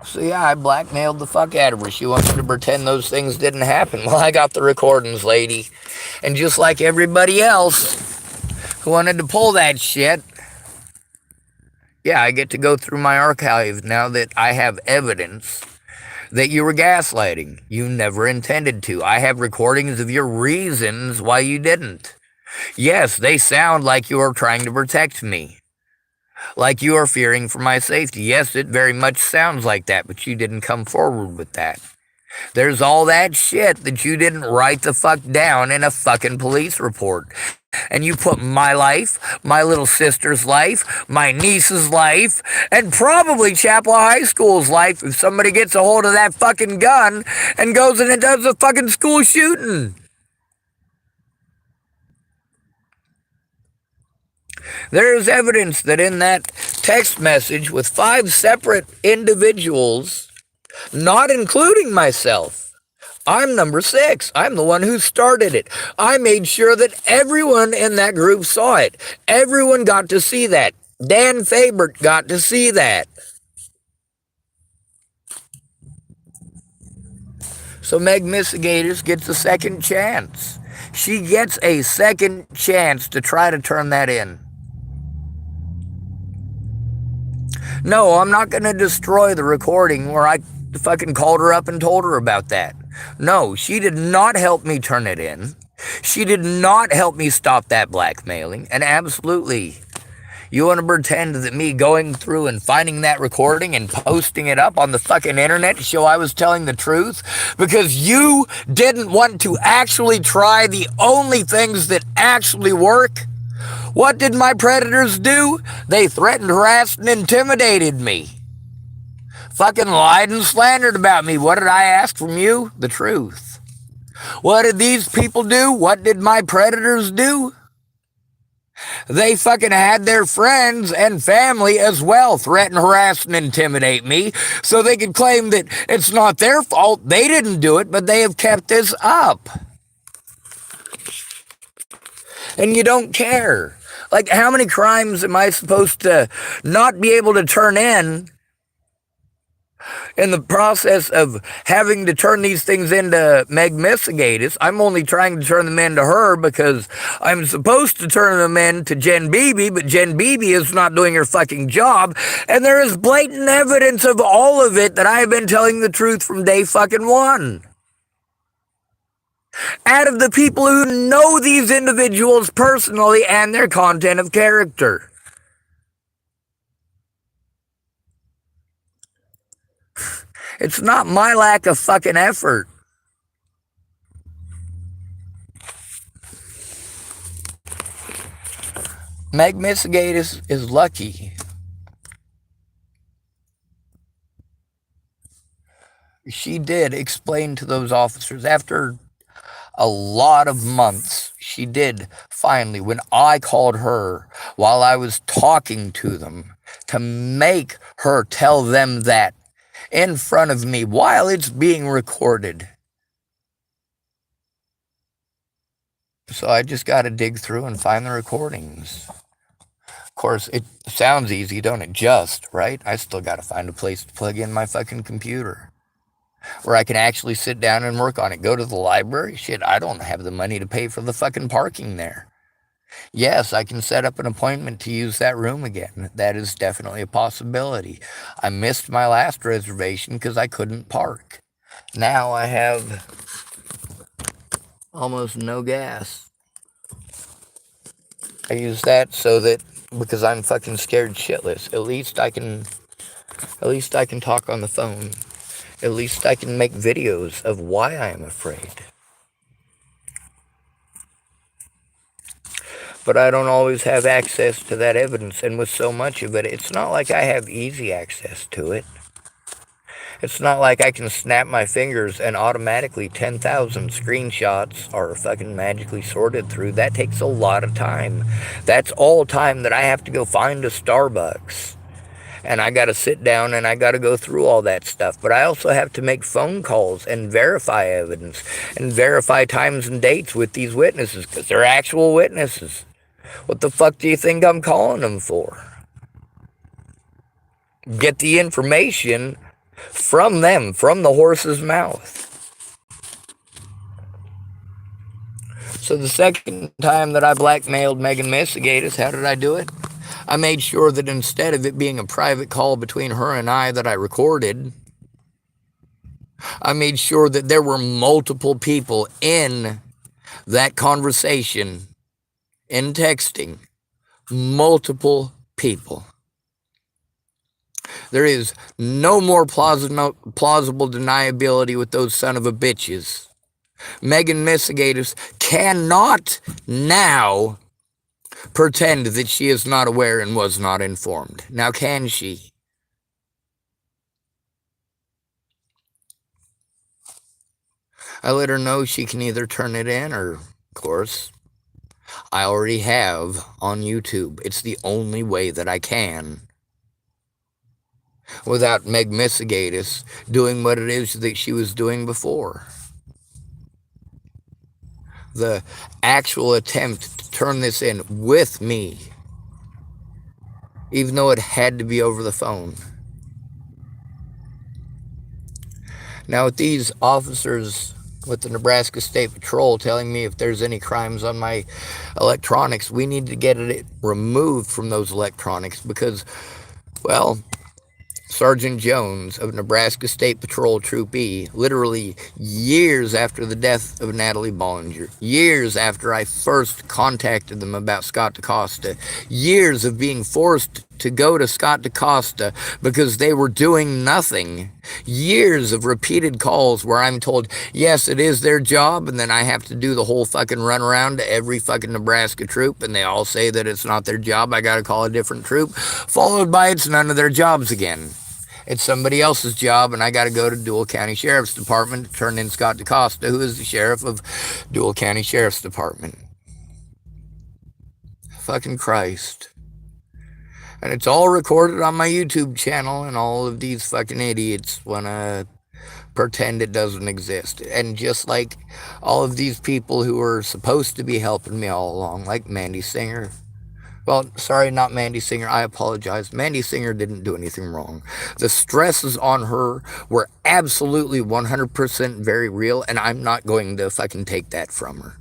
So yeah, I blackmailed the fuck out of her. She wants to pretend those things didn't happen. Well, I got the recordings, lady. And just like everybody else who wanted to pull that shit, yeah, I get to go through my archive now that I have evidence that you were gaslighting. You never intended to. I have recordings of your reasons why you didn't. Yes, they sound like you are trying to protect me. Like you are fearing for my safety. Yes, it very much sounds like that, but you didn't come forward with that. There's all that shit that you didn't write the fuck down in a fucking police report. And you put my life, my little sister's life, my niece's life, and probably Chapel High School's life if somebody gets a hold of that fucking gun and goes and does a fucking school shooting. There is evidence that in that text message with 5 separate individuals, not including myself, I'm number 6. I'm the one who started it. I made sure that everyone in that group saw it. Everyone got to see that. Dan Fabert got to see that. So Meg Misegadis gets a second chance. She gets a second chance to try to turn that in. No, I'm not going to destroy the recording where I fucking called her up and told her about that. No, she did not help me turn it in. She did not help me stop that blackmailing. And absolutely, you want to pretend that me going through and finding that recording and posting it up on the fucking internet to show I was telling the truth? Because you didn't want to actually try the only things that actually work? What did my predators do? They threatened, harassed, and intimidated me. Fucking lied and slandered about me. What did I ask from you? The truth. What did these people do? What did my predators do? They fucking had their friends and family as well threaten, harass, and intimidate me so they could claim that it's not their fault. They didn't do it, but they have kept this up. And you don't care. Like, how many crimes am I supposed to not be able to turn in the process of having to turn these things into Meg Misegadis? I'm only trying to turn them into her because I'm supposed to turn them into Jen Beebe, but Jen Beebe is not doing her fucking job. And there is blatant evidence of all of it that I have been telling the truth from day fucking one. Out of the people who know these individuals personally and their content of character. It's not my lack of fucking effort. Meg Misegadis is lucky. She did explain to those officers after a lot of months. She did finally, when I called her while I was talking to them, to make her tell them that in front of me while it's being recorded. So I just got to dig through and find the recordings. Of course, it sounds easy, don't it? Just, right? I still got to find a place to plug in my fucking computer where I can actually sit down and work on it. Go to the library? Shit, I don't have the money to pay for the fucking parking there. Yes, I can set up an appointment to use that room again. That is definitely a possibility. I missed my last reservation because I couldn't park. Now I have almost no gas. I use that so that, because I'm fucking scared shitless, at least I can talk on the phone. At least I can make videos of why I am afraid. But I don't always have access to that evidence, and with so much of it, it's not like I have easy access to it. It's not like I can snap my fingers and automatically 10,000 screenshots are fucking magically sorted through. That takes a lot of time. That's all time that I have to go find a Starbucks. And I got to sit down and I got to go through all that stuff. But I also have to make phone calls and verify evidence and verify times and dates with these witnesses because they're actual witnesses. What the fuck do you think I'm calling them for? Get the information from them, from the horse's mouth. So the second time that I blackmailed Megan Misegadis, how did I do it? I made sure that instead of it being a private call between her and I that I recorded, I made sure that there were multiple people in that conversation, in texting, multiple people. There is no more plausible deniability with those son of a bitches. Megan Misegadis cannot now pretend that she is not aware and was not informed. Now, can she? I let her know she can either turn it in or, of course, I already have on YouTube. It's the only way that I can without Meg Misegadis doing what it is that she was doing before. The actual attempt to turn this in with me, even though it had to be over the phone. Now, with these officers with the Nebraska State Patrol telling me if there's any crimes on my electronics, we need to get it removed from those electronics because, well, Sergeant Jones of Nebraska State Patrol Troop E, literally years after the death of Natalie Bollinger, years after I first contacted them about Scott DaCosta, years of being forced to go to Scott DaCosta because they were doing nothing, years of repeated calls where I'm told, yes, it is their job, and then I have to do the whole fucking runaround to every fucking Nebraska troop, and they all say that it's not their job, I gotta call a different troop, followed by it's none of their jobs again. It's somebody else's job, and I got to go to Dual County Sheriff's Department to turn in Scott DaCosta, who is the sheriff of Dual County Sheriff's Department. Fucking Christ. And it's all recorded on my YouTube channel, and all of these fucking idiots want to pretend it doesn't exist. And just like all of these people who are supposed to be helping me all along, like Mandy Singer. Well, sorry, not Mandy Singer. I apologize. Mandy Singer didn't do anything wrong. The stresses on her were absolutely 100% very real, and I'm not going to fucking take that from her.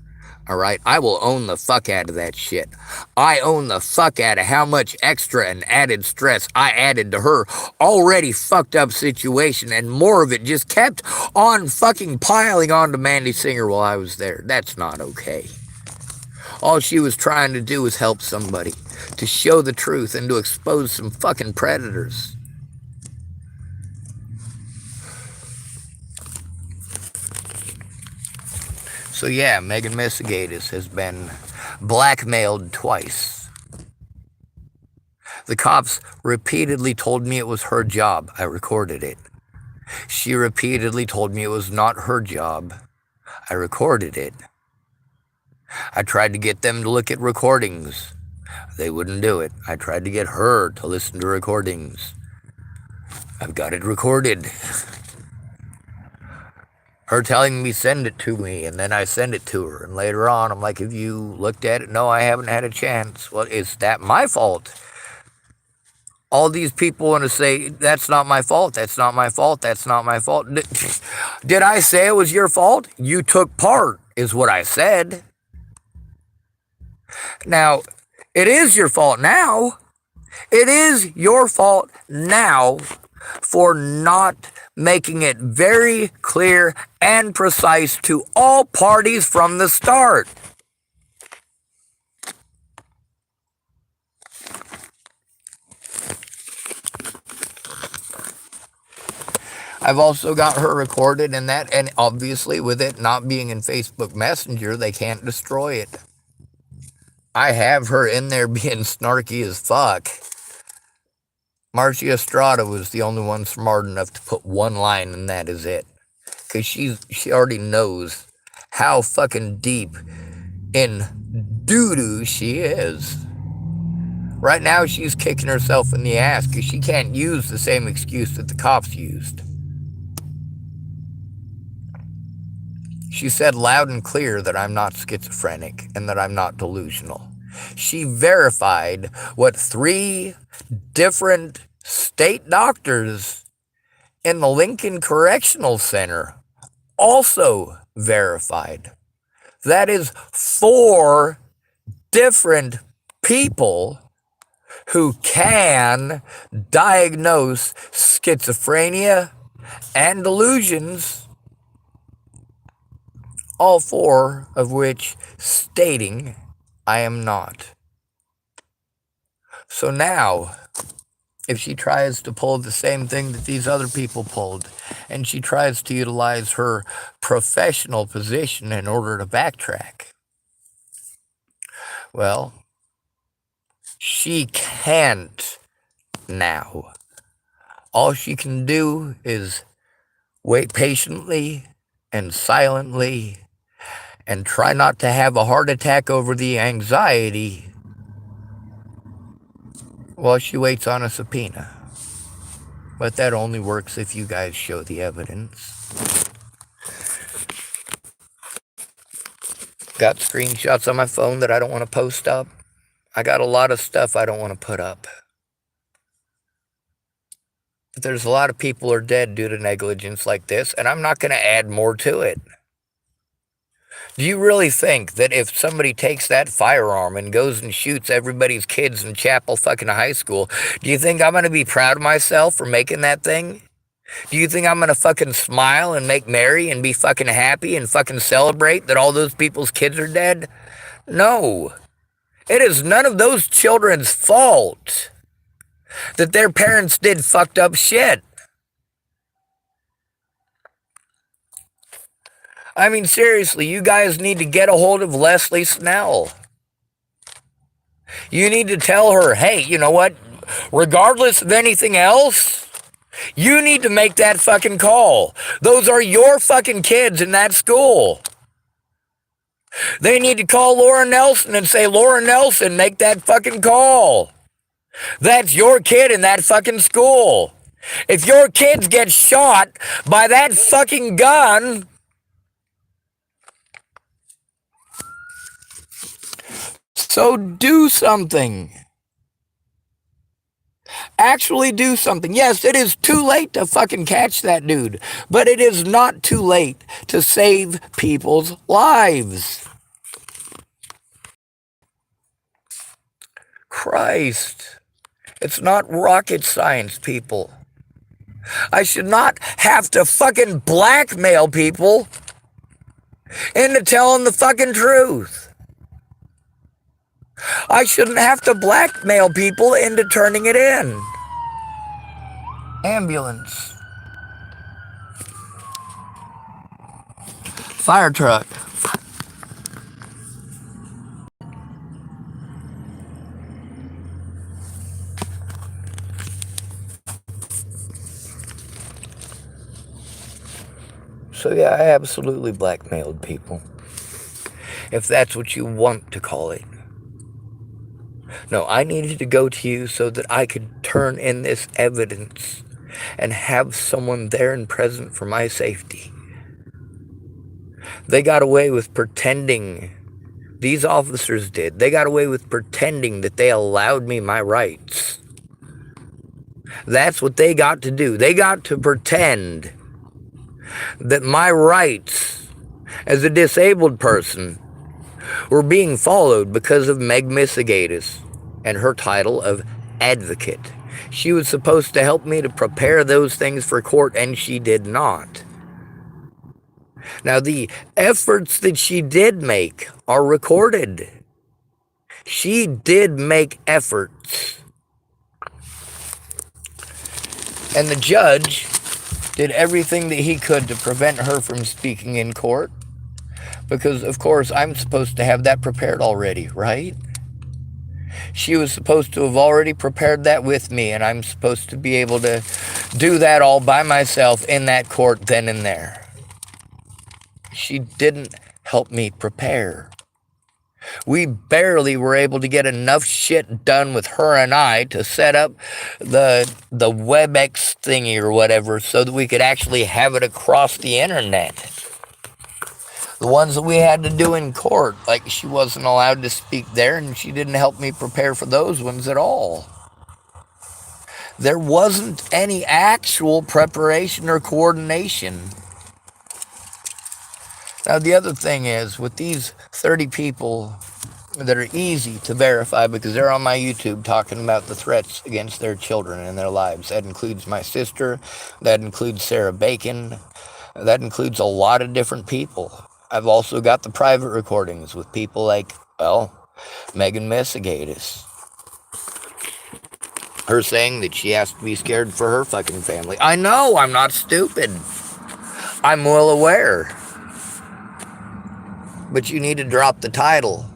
All right? I will own the fuck out of that shit. I own the fuck out of how much extra and added stress I added to her already fucked up situation, and more of it just kept on fucking piling onto Mandy Singer while I was there. That's not okay. All she was trying to do was help somebody, to show the truth and to expose some fucking predators. So yeah, Megan Misegadis has been blackmailed twice. The cops repeatedly told me it was her job. I recorded it. She repeatedly told me it was not her job. I recorded it. I tried to get them to look at recordings. They wouldn't do it. I tried to get her to listen to recordings. I've got it recorded. Her telling me send it to me, and then I send it to her. And later on, I'm like, have you looked at it? No, I haven't had a chance. Well, is that my fault? All these people want to say, that's not my fault, that's not my fault, that's not my fault. Did I say it was your fault? You took part, is what I said. Now, it is your fault now. It is your fault now for not making it very clear and precise to all parties from the start. I've also got her recorded in that, and obviously with it not being in Facebook Messenger, they can't destroy it. I have her in there being snarky as fuck. Marcia Estrada was the only one smart enough to put one line, and that is it. Because she already knows how fucking deep in doo-doo she is. Right now, she's kicking herself in the ass because she can't use the same excuse that the cops used. She said loud and clear that I'm not schizophrenic and that I'm not delusional. She verified what 3 different state doctors in the Lincoln Correctional Center also verified. That is 4 different people who can diagnose schizophrenia and delusions, all 4 of which stating I am not. So now, if she tries to pull the same thing that these other people pulled, and she tries to utilize her professional position in order to backtrack, well, She can't now. All she can do is wait patiently and silently and try not to have a heart attack over the anxiety while she waits on a subpoena. But that only works if you guys show the evidence. Got screenshots on my phone that I don't want to post up. I got a lot of stuff I don't want to put up. But there's a lot of people are dead due to negligence like this, and I'm not going to add more to it. Do you really think that if somebody takes that firearm and goes and shoots everybody's kids in Chapel fucking high school, do you think I'm going to be proud of myself for making that thing? Do you think I'm going to fucking smile and make merry and be fucking happy and fucking celebrate that all those people's kids are dead? No. It is none of those children's fault that their parents did fucked up shit. I mean, seriously, you guys need to get a hold of Leslie Snell. You need to tell her, hey, you know what? Regardless of anything else, you need to make that fucking call. Those are your fucking kids in that school. They need to call Laura Nelson and say, Laura Nelson, make that fucking call. That's your kid in that fucking school. If your kids get shot by that fucking gun, so do something. Actually do something. Yes, it is too late to fucking catch that dude, but it is not too late to save people's lives. Christ. It's not rocket science, people. I should not have to fucking blackmail people into telling the fucking truth. I shouldn't have to blackmail people into turning it in. Ambulance. Fire truck. So yeah, I absolutely blackmailed people. If that's what you want to call it. No, I needed to go to you so that I could turn in this evidence and have someone there and present for my safety. They got away with pretending, these officers did, they got away with pretending that they allowed me my rights. That's what they got to do. They got to pretend that my rights as a disabled person were being followed because of Misegadis and her title of advocate. She was supposed to help me to prepare those things for court, and she did not. Now, the efforts that she did make are recorded. She did make efforts. And the judge did everything that he could to prevent her from speaking in court. Because, of course, I'm supposed to have that prepared already, right? She was supposed to have already prepared that with me, and I'm supposed to be able to do that all by myself in that court then and there. She didn't help me prepare. We barely were able to get enough shit done with her and I to set up the WebEx thingy or whatever so that we could actually have it across the internet. The ones that we had to do in court, like she wasn't allowed to speak there, and she didn't help me prepare for those ones at all. There wasn't any actual preparation or coordination. Now, the other thing is, with these 30 people that are easy to verify because they're on my YouTube talking about the threats against their children and their lives. That includes my sister, that includes Sarah Bacon, that includes a lot of different people. I've also got the private recordings with people like, well, Megan Misegadis. Her saying that she has to be scared for her fucking family. I know, I'm not stupid. I'm well aware. But you need to drop the title.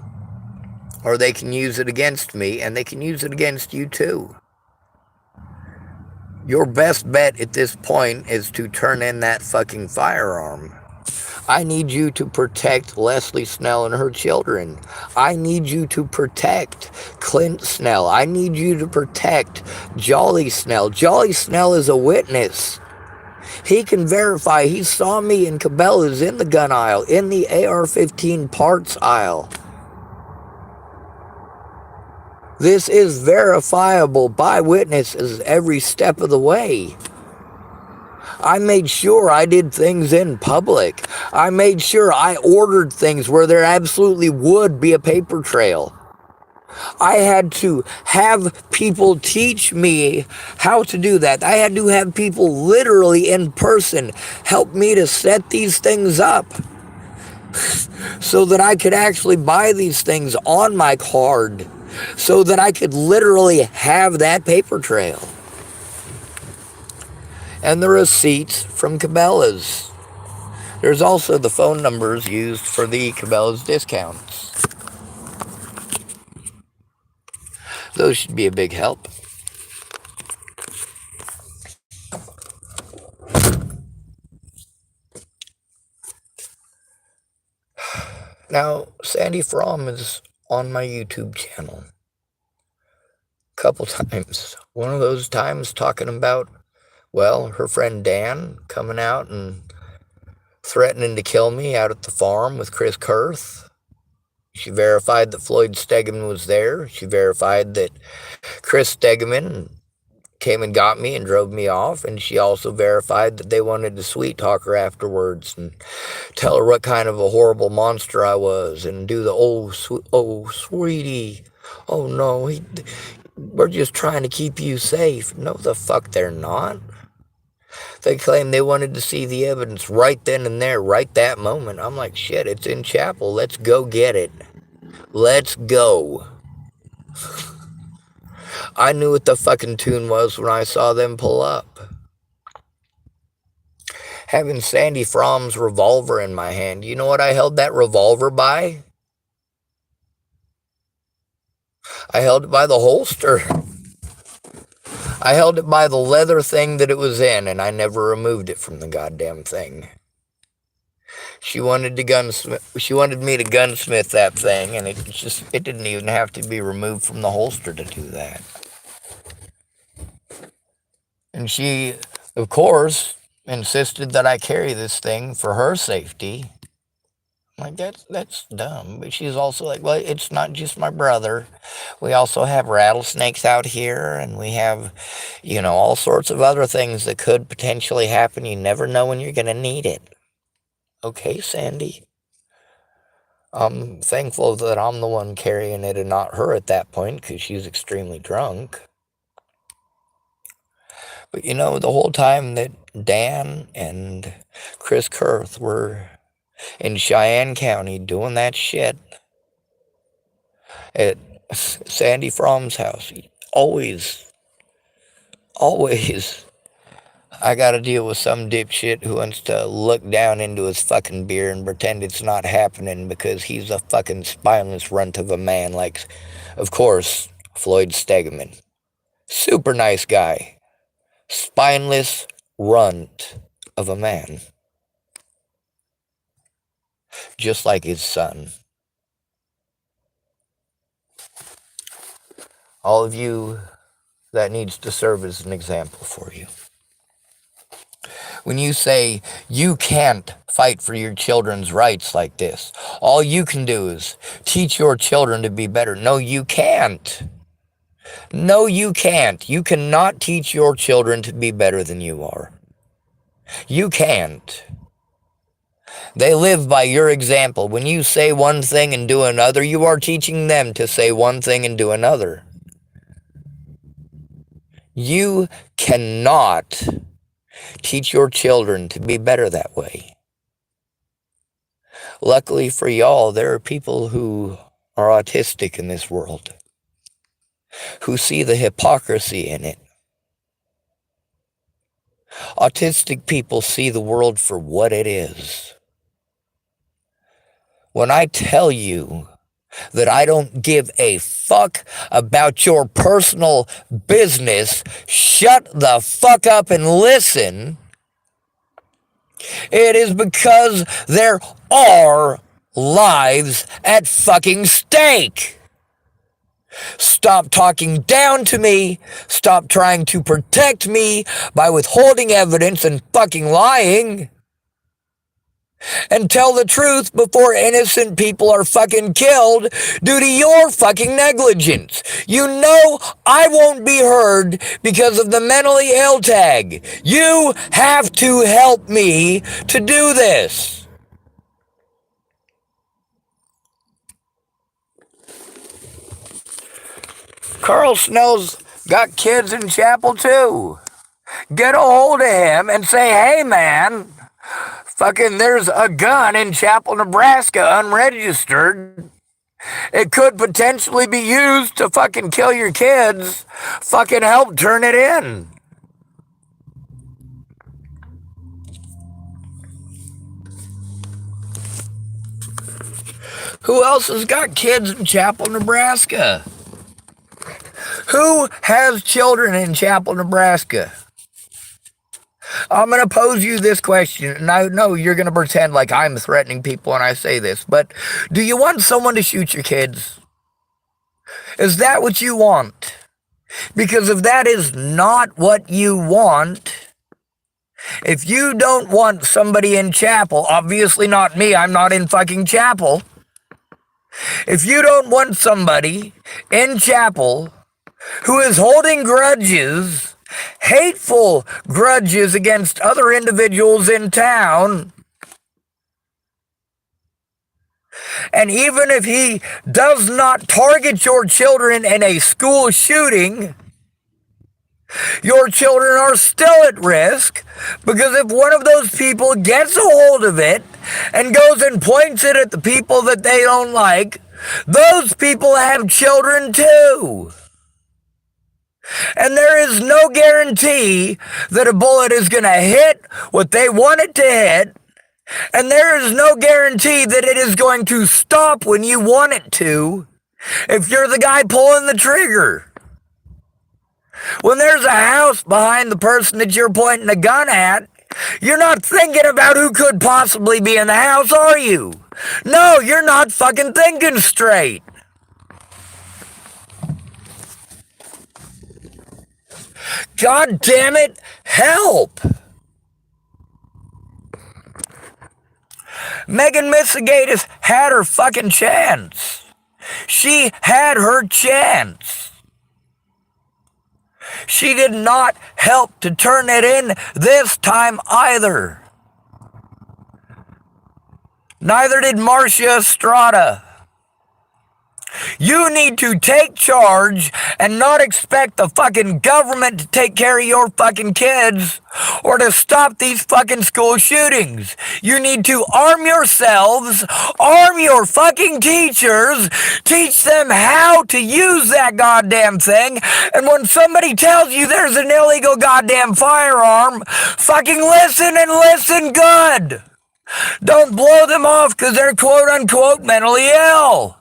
or they can use it against me, and they can use it against you too. Your best bet at this point is to turn in that fucking firearm. I need you to protect Leslie Snell and her children. I need you to protect Clint Snell. I need you to protect Jolly Snell. Jolly Snell is a witness. He can verify he saw me in Cabela's in the gun aisle, in the AR-15 parts aisle. This is verifiable by witnesses every step of the way. I made sure I did things in public. I made sure I ordered things where there absolutely would be a paper trail. I had to have people teach me how to do that. I had to have people literally in person help me to set these things up so that I could actually buy these things on my card, so that I could literally have that paper trail. And the receipts from Cabela's. There's also the phone numbers used for the Cabela's discounts. Those should be a big help. Now, Sandy Fromm is on my YouTube channel a couple times. One of those times talking about, well, her friend Dan coming out and threatening to kill me out at the farm with Chris Kurth. She verified that Floyd Stegeman was there. She verified that Chris Stegeman came and got me and drove me off, and she also verified that they wanted to sweet talk her afterwards and tell her what kind of a horrible monster I was and do the oh sweetie, oh no, we're just trying to keep you safe. No, the fuck they're not. They claim they wanted to see the evidence right then and there, right that moment. I'm like, shit, it's in chapel. Let's go get it. Let's go. I knew what the fucking tune was when I saw them pull up. Having Sandy Fromm's revolver in my hand, you know what I held that revolver by? I held it by the holster. I held it by the leather thing that it was in, and I never removed it from the goddamn thing. She wanted me to gunsmith that thing, and it didn't even have to be removed from the holster to do that. And she, of course, insisted that I carry this thing for her safety. I'm like, that's dumb. But she's also like, well, it's not just my brother. We also have rattlesnakes out here, and we have, all sorts of other things that could potentially happen. You never know when you're going to need it. Okay, Sandy. I'm thankful that I'm the one carrying it and not her at that point, because she's extremely drunk. But the whole time that Dan and Chris Kurth were in Cheyenne County doing that shit at Sandy Fromm's house, always, I gotta deal with some dipshit who wants to look down into his fucking beer and pretend it's not happening because he's a fucking spineless runt of a man like, of course, Floyd Stegeman. Super nice guy. Spineless runt of a man. Just like his son. All of you, that needs to serve as an example for you. When you say you can't fight for your children's rights like this, all you can do is teach your children to be better. No, you can't. No, you can't. You cannot teach your children to be better than you are. You can't. They live by your example. When you say one thing and do another, you are teaching them to say one thing and do another. You cannot teach your children to be better that way. Luckily for y'all, there are people who are autistic in this world, who see the hypocrisy in it. Autistic people see the world for what it is. When I tell you that I don't give a fuck about your personal business, shut the fuck up and listen, it is because there are lives at fucking stake. Stop talking down to me. Stop trying to protect me by withholding evidence and fucking lying. And tell the truth before innocent people are fucking killed due to your fucking negligence. You know I won't be heard because of the mentally ill tag. You have to help me to do this. Carl Snell's got kids in Chapel too. Get a hold of him and say, hey man, fucking there's a gun in Chapel, Nebraska, unregistered. It could potentially be used to fucking kill your kids. Fucking help turn it in. Who else has got kids in Chapel, Nebraska? Who has children in Chapel, Nebraska? I'm going to pose you this question, and I know you're going to pretend like I'm threatening people when I say this, but do you want someone to shoot your kids? Is that what you want? Because if that is not what you want, if you don't want somebody in Chapel, obviously not me, I'm not in fucking Chapel. If you don't want somebody in Chapel who is holding grudges, hateful grudges against other individuals in town, and even if he does not target your children in a school shooting, your children are still at risk, because if one of those people gets a hold of it and goes and points it at the people that they don't like, those people have children too. And there is no guarantee that a bullet is going to hit what they want it to hit. And there is no guarantee that it is going to stop when you want it to if you're the guy pulling the trigger. When there's a house behind the person that you're pointing a gun at, you're not thinking about who could possibly be in the house, are you? No, you're not fucking thinking straight. God damn it, help! Misegadis had her fucking chance. She had her chance. She did not help to turn it in this time either. Neither did Marcia Estrada. You need to take charge and not expect the fucking government to take care of your fucking kids or to stop these fucking school shootings. You need to arm yourselves, arm your fucking teachers, teach them how to use that goddamn thing, and when somebody tells you there's an illegal goddamn firearm, fucking listen and listen good. Don't blow them off because they're quote unquote mentally ill.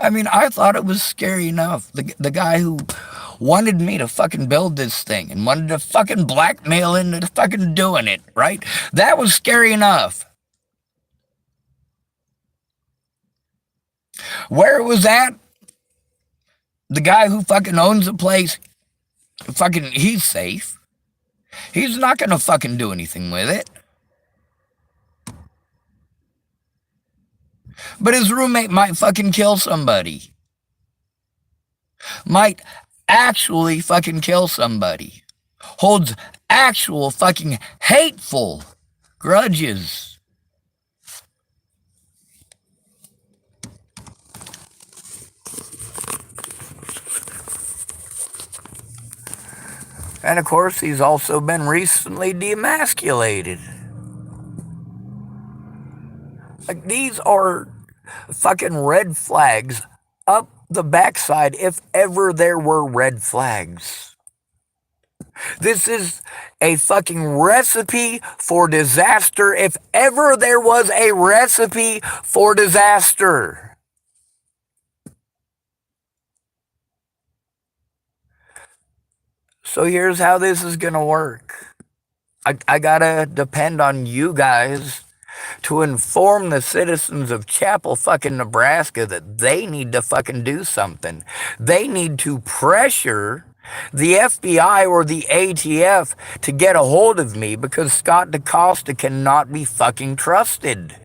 I mean, I thought it was scary enough. The guy who wanted me to fucking build this thing and wanted to fucking blackmail into fucking doing it, right? That was scary enough. Where it was at, the guy who fucking owns the place, fucking, he's safe. He's not gonna fucking do anything with it. But his roommate might fucking kill somebody. Might actually fucking kill somebody. Holds actual fucking hateful grudges. And of course, he's also been recently demasculated. Like, these are fucking red flags up the backside if ever there were red flags. This is a fucking recipe for disaster if ever there was a recipe for disaster. So here's how this is gonna work. I gotta depend on you guys to inform the citizens of Chapel fucking Nebraska that they need to fucking do something. They need to pressure the FBI or the ATF to get a hold of me because Scott DaCosta cannot be fucking trusted.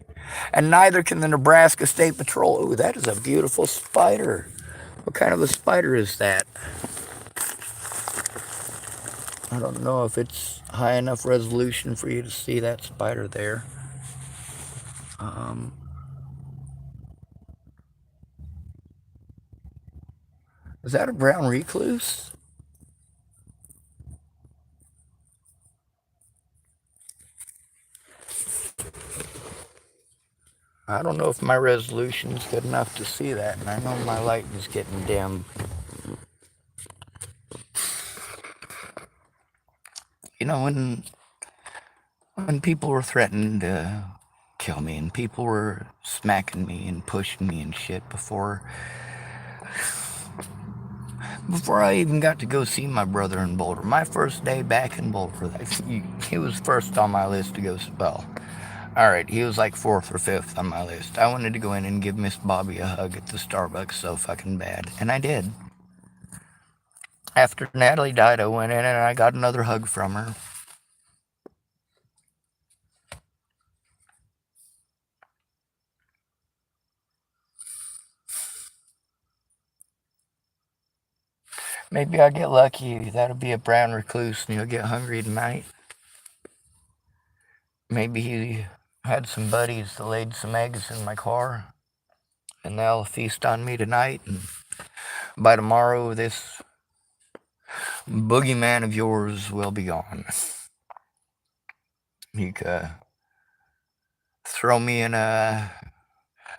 And neither can the Nebraska State Patrol. Ooh, that is a beautiful spider. What kind of a spider is that? I don't know if it's high enough resolution for you to see that spider there. Is that a brown recluse? I don't know if my resolution's good enough to see that, and I know my light is getting dim. You know, when people were threatening to kill me, and people were smacking me and pushing me and shit before I even got to go see my brother in Boulder, my first day back in Boulder, he was first on my list to go. Well, all right, he was like fourth or fifth on my list. I wanted to go in and give Miss Bobby a hug at the Starbucks so fucking bad, and I did. After Natalie died, I went in and I got another hug from her. Maybe I'll get lucky. That'll be a brown recluse and he'll get hungry tonight. Maybe he had some buddies that laid some eggs in my car and they'll feast on me tonight. And by tomorrow, this boogeyman of yours will be gone. He could throw me in a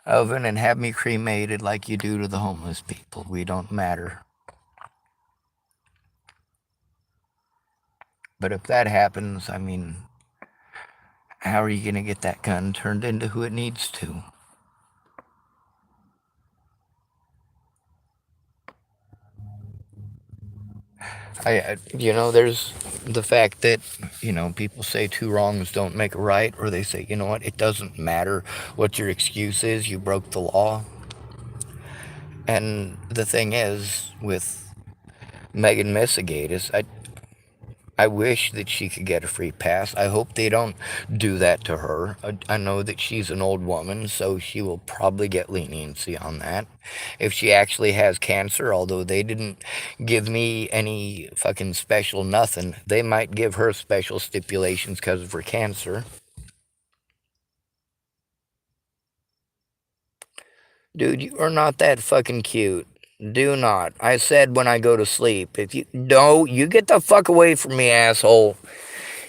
oven and have me cremated like you do to the homeless people. We don't matter. But if that happens, I mean, how are you going to get that gun turned into who it needs to? There's the fact that, people say two wrongs don't make a right, or they say, you know what, it doesn't matter what your excuse is, you broke the law. And the thing is, with Megan Misegadis, I wish that she could get a free pass. I hope they don't do that to her. I know that she's an old woman, so she will probably get leniency on that. If she actually has cancer, although they didn't give me any fucking special nothing, they might give her special stipulations because of her cancer. Dude, you are not that fucking cute. Do not. I said when I go to sleep. If you... No, you get the fuck away from me, asshole.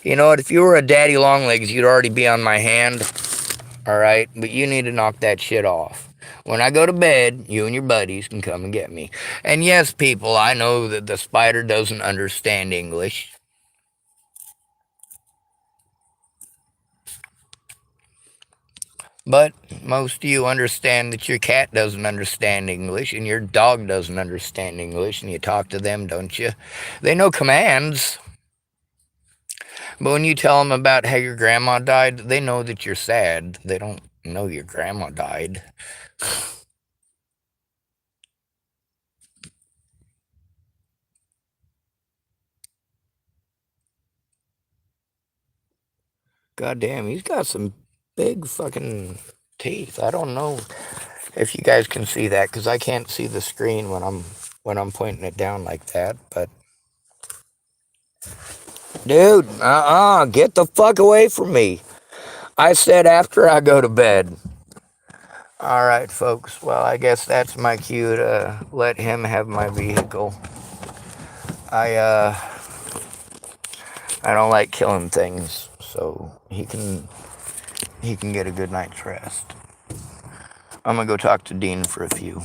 You know what? If you were a daddy longlegs, you'd already be on my hand. Alright? But you need to knock that shit off. When I go to bed, you and your buddies can come and get me. And yes, people, I know that the spider doesn't understand English. But most of you understand that your cat doesn't understand English and your dog doesn't understand English, and you talk to them, don't you? They know commands. But when you tell them about how your grandma died, they know that you're sad. They don't know your grandma died. God damn, he's got some big fucking teeth. I don't know if you guys can see that, because I can't see the screen when I'm pointing it down like that, but dude, get the fuck away from me. I said after I go to bed. Alright, folks, well, I guess that's my cue to let him have my vehicle. I don't like killing things, so he can get a good night's rest. I'm gonna go talk to Dean for a few.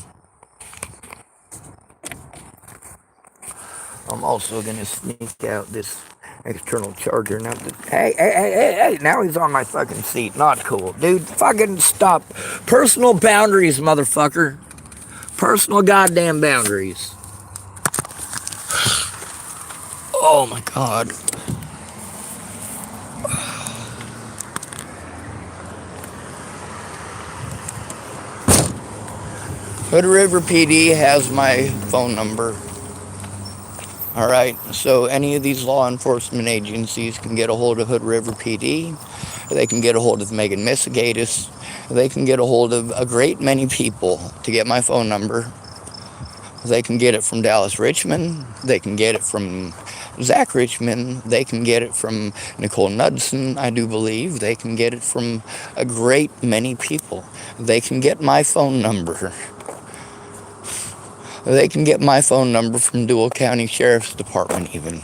I'm also gonna sneak out this external charger. Now, hey, now he's on my fucking seat. Not cool. Dude, fucking stop. Personal boundaries, motherfucker. Personal goddamn boundaries. Oh my god. Hood River PD has my phone number. Alright, so any of these law enforcement agencies can get a hold of Hood River PD. They can get a hold of Megan Misegadis. They can get a hold of a great many people to get my phone number. They can get it from Dallas Richmond. They can get it from Zach Richmond. They can get it from Nicole Knudsen, I do believe. They can get it from a great many people. They can get my phone number. They can get my phone number from Dual County Sheriff's Department even.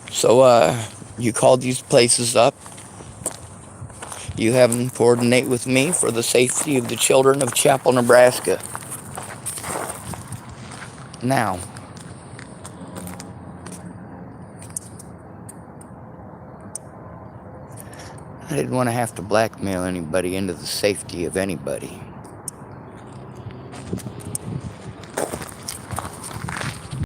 So, you call these places up. You have them coordinate with me for the safety of the children of Chapel, Nebraska. Now, I didn't want to have to blackmail anybody into the safety of anybody.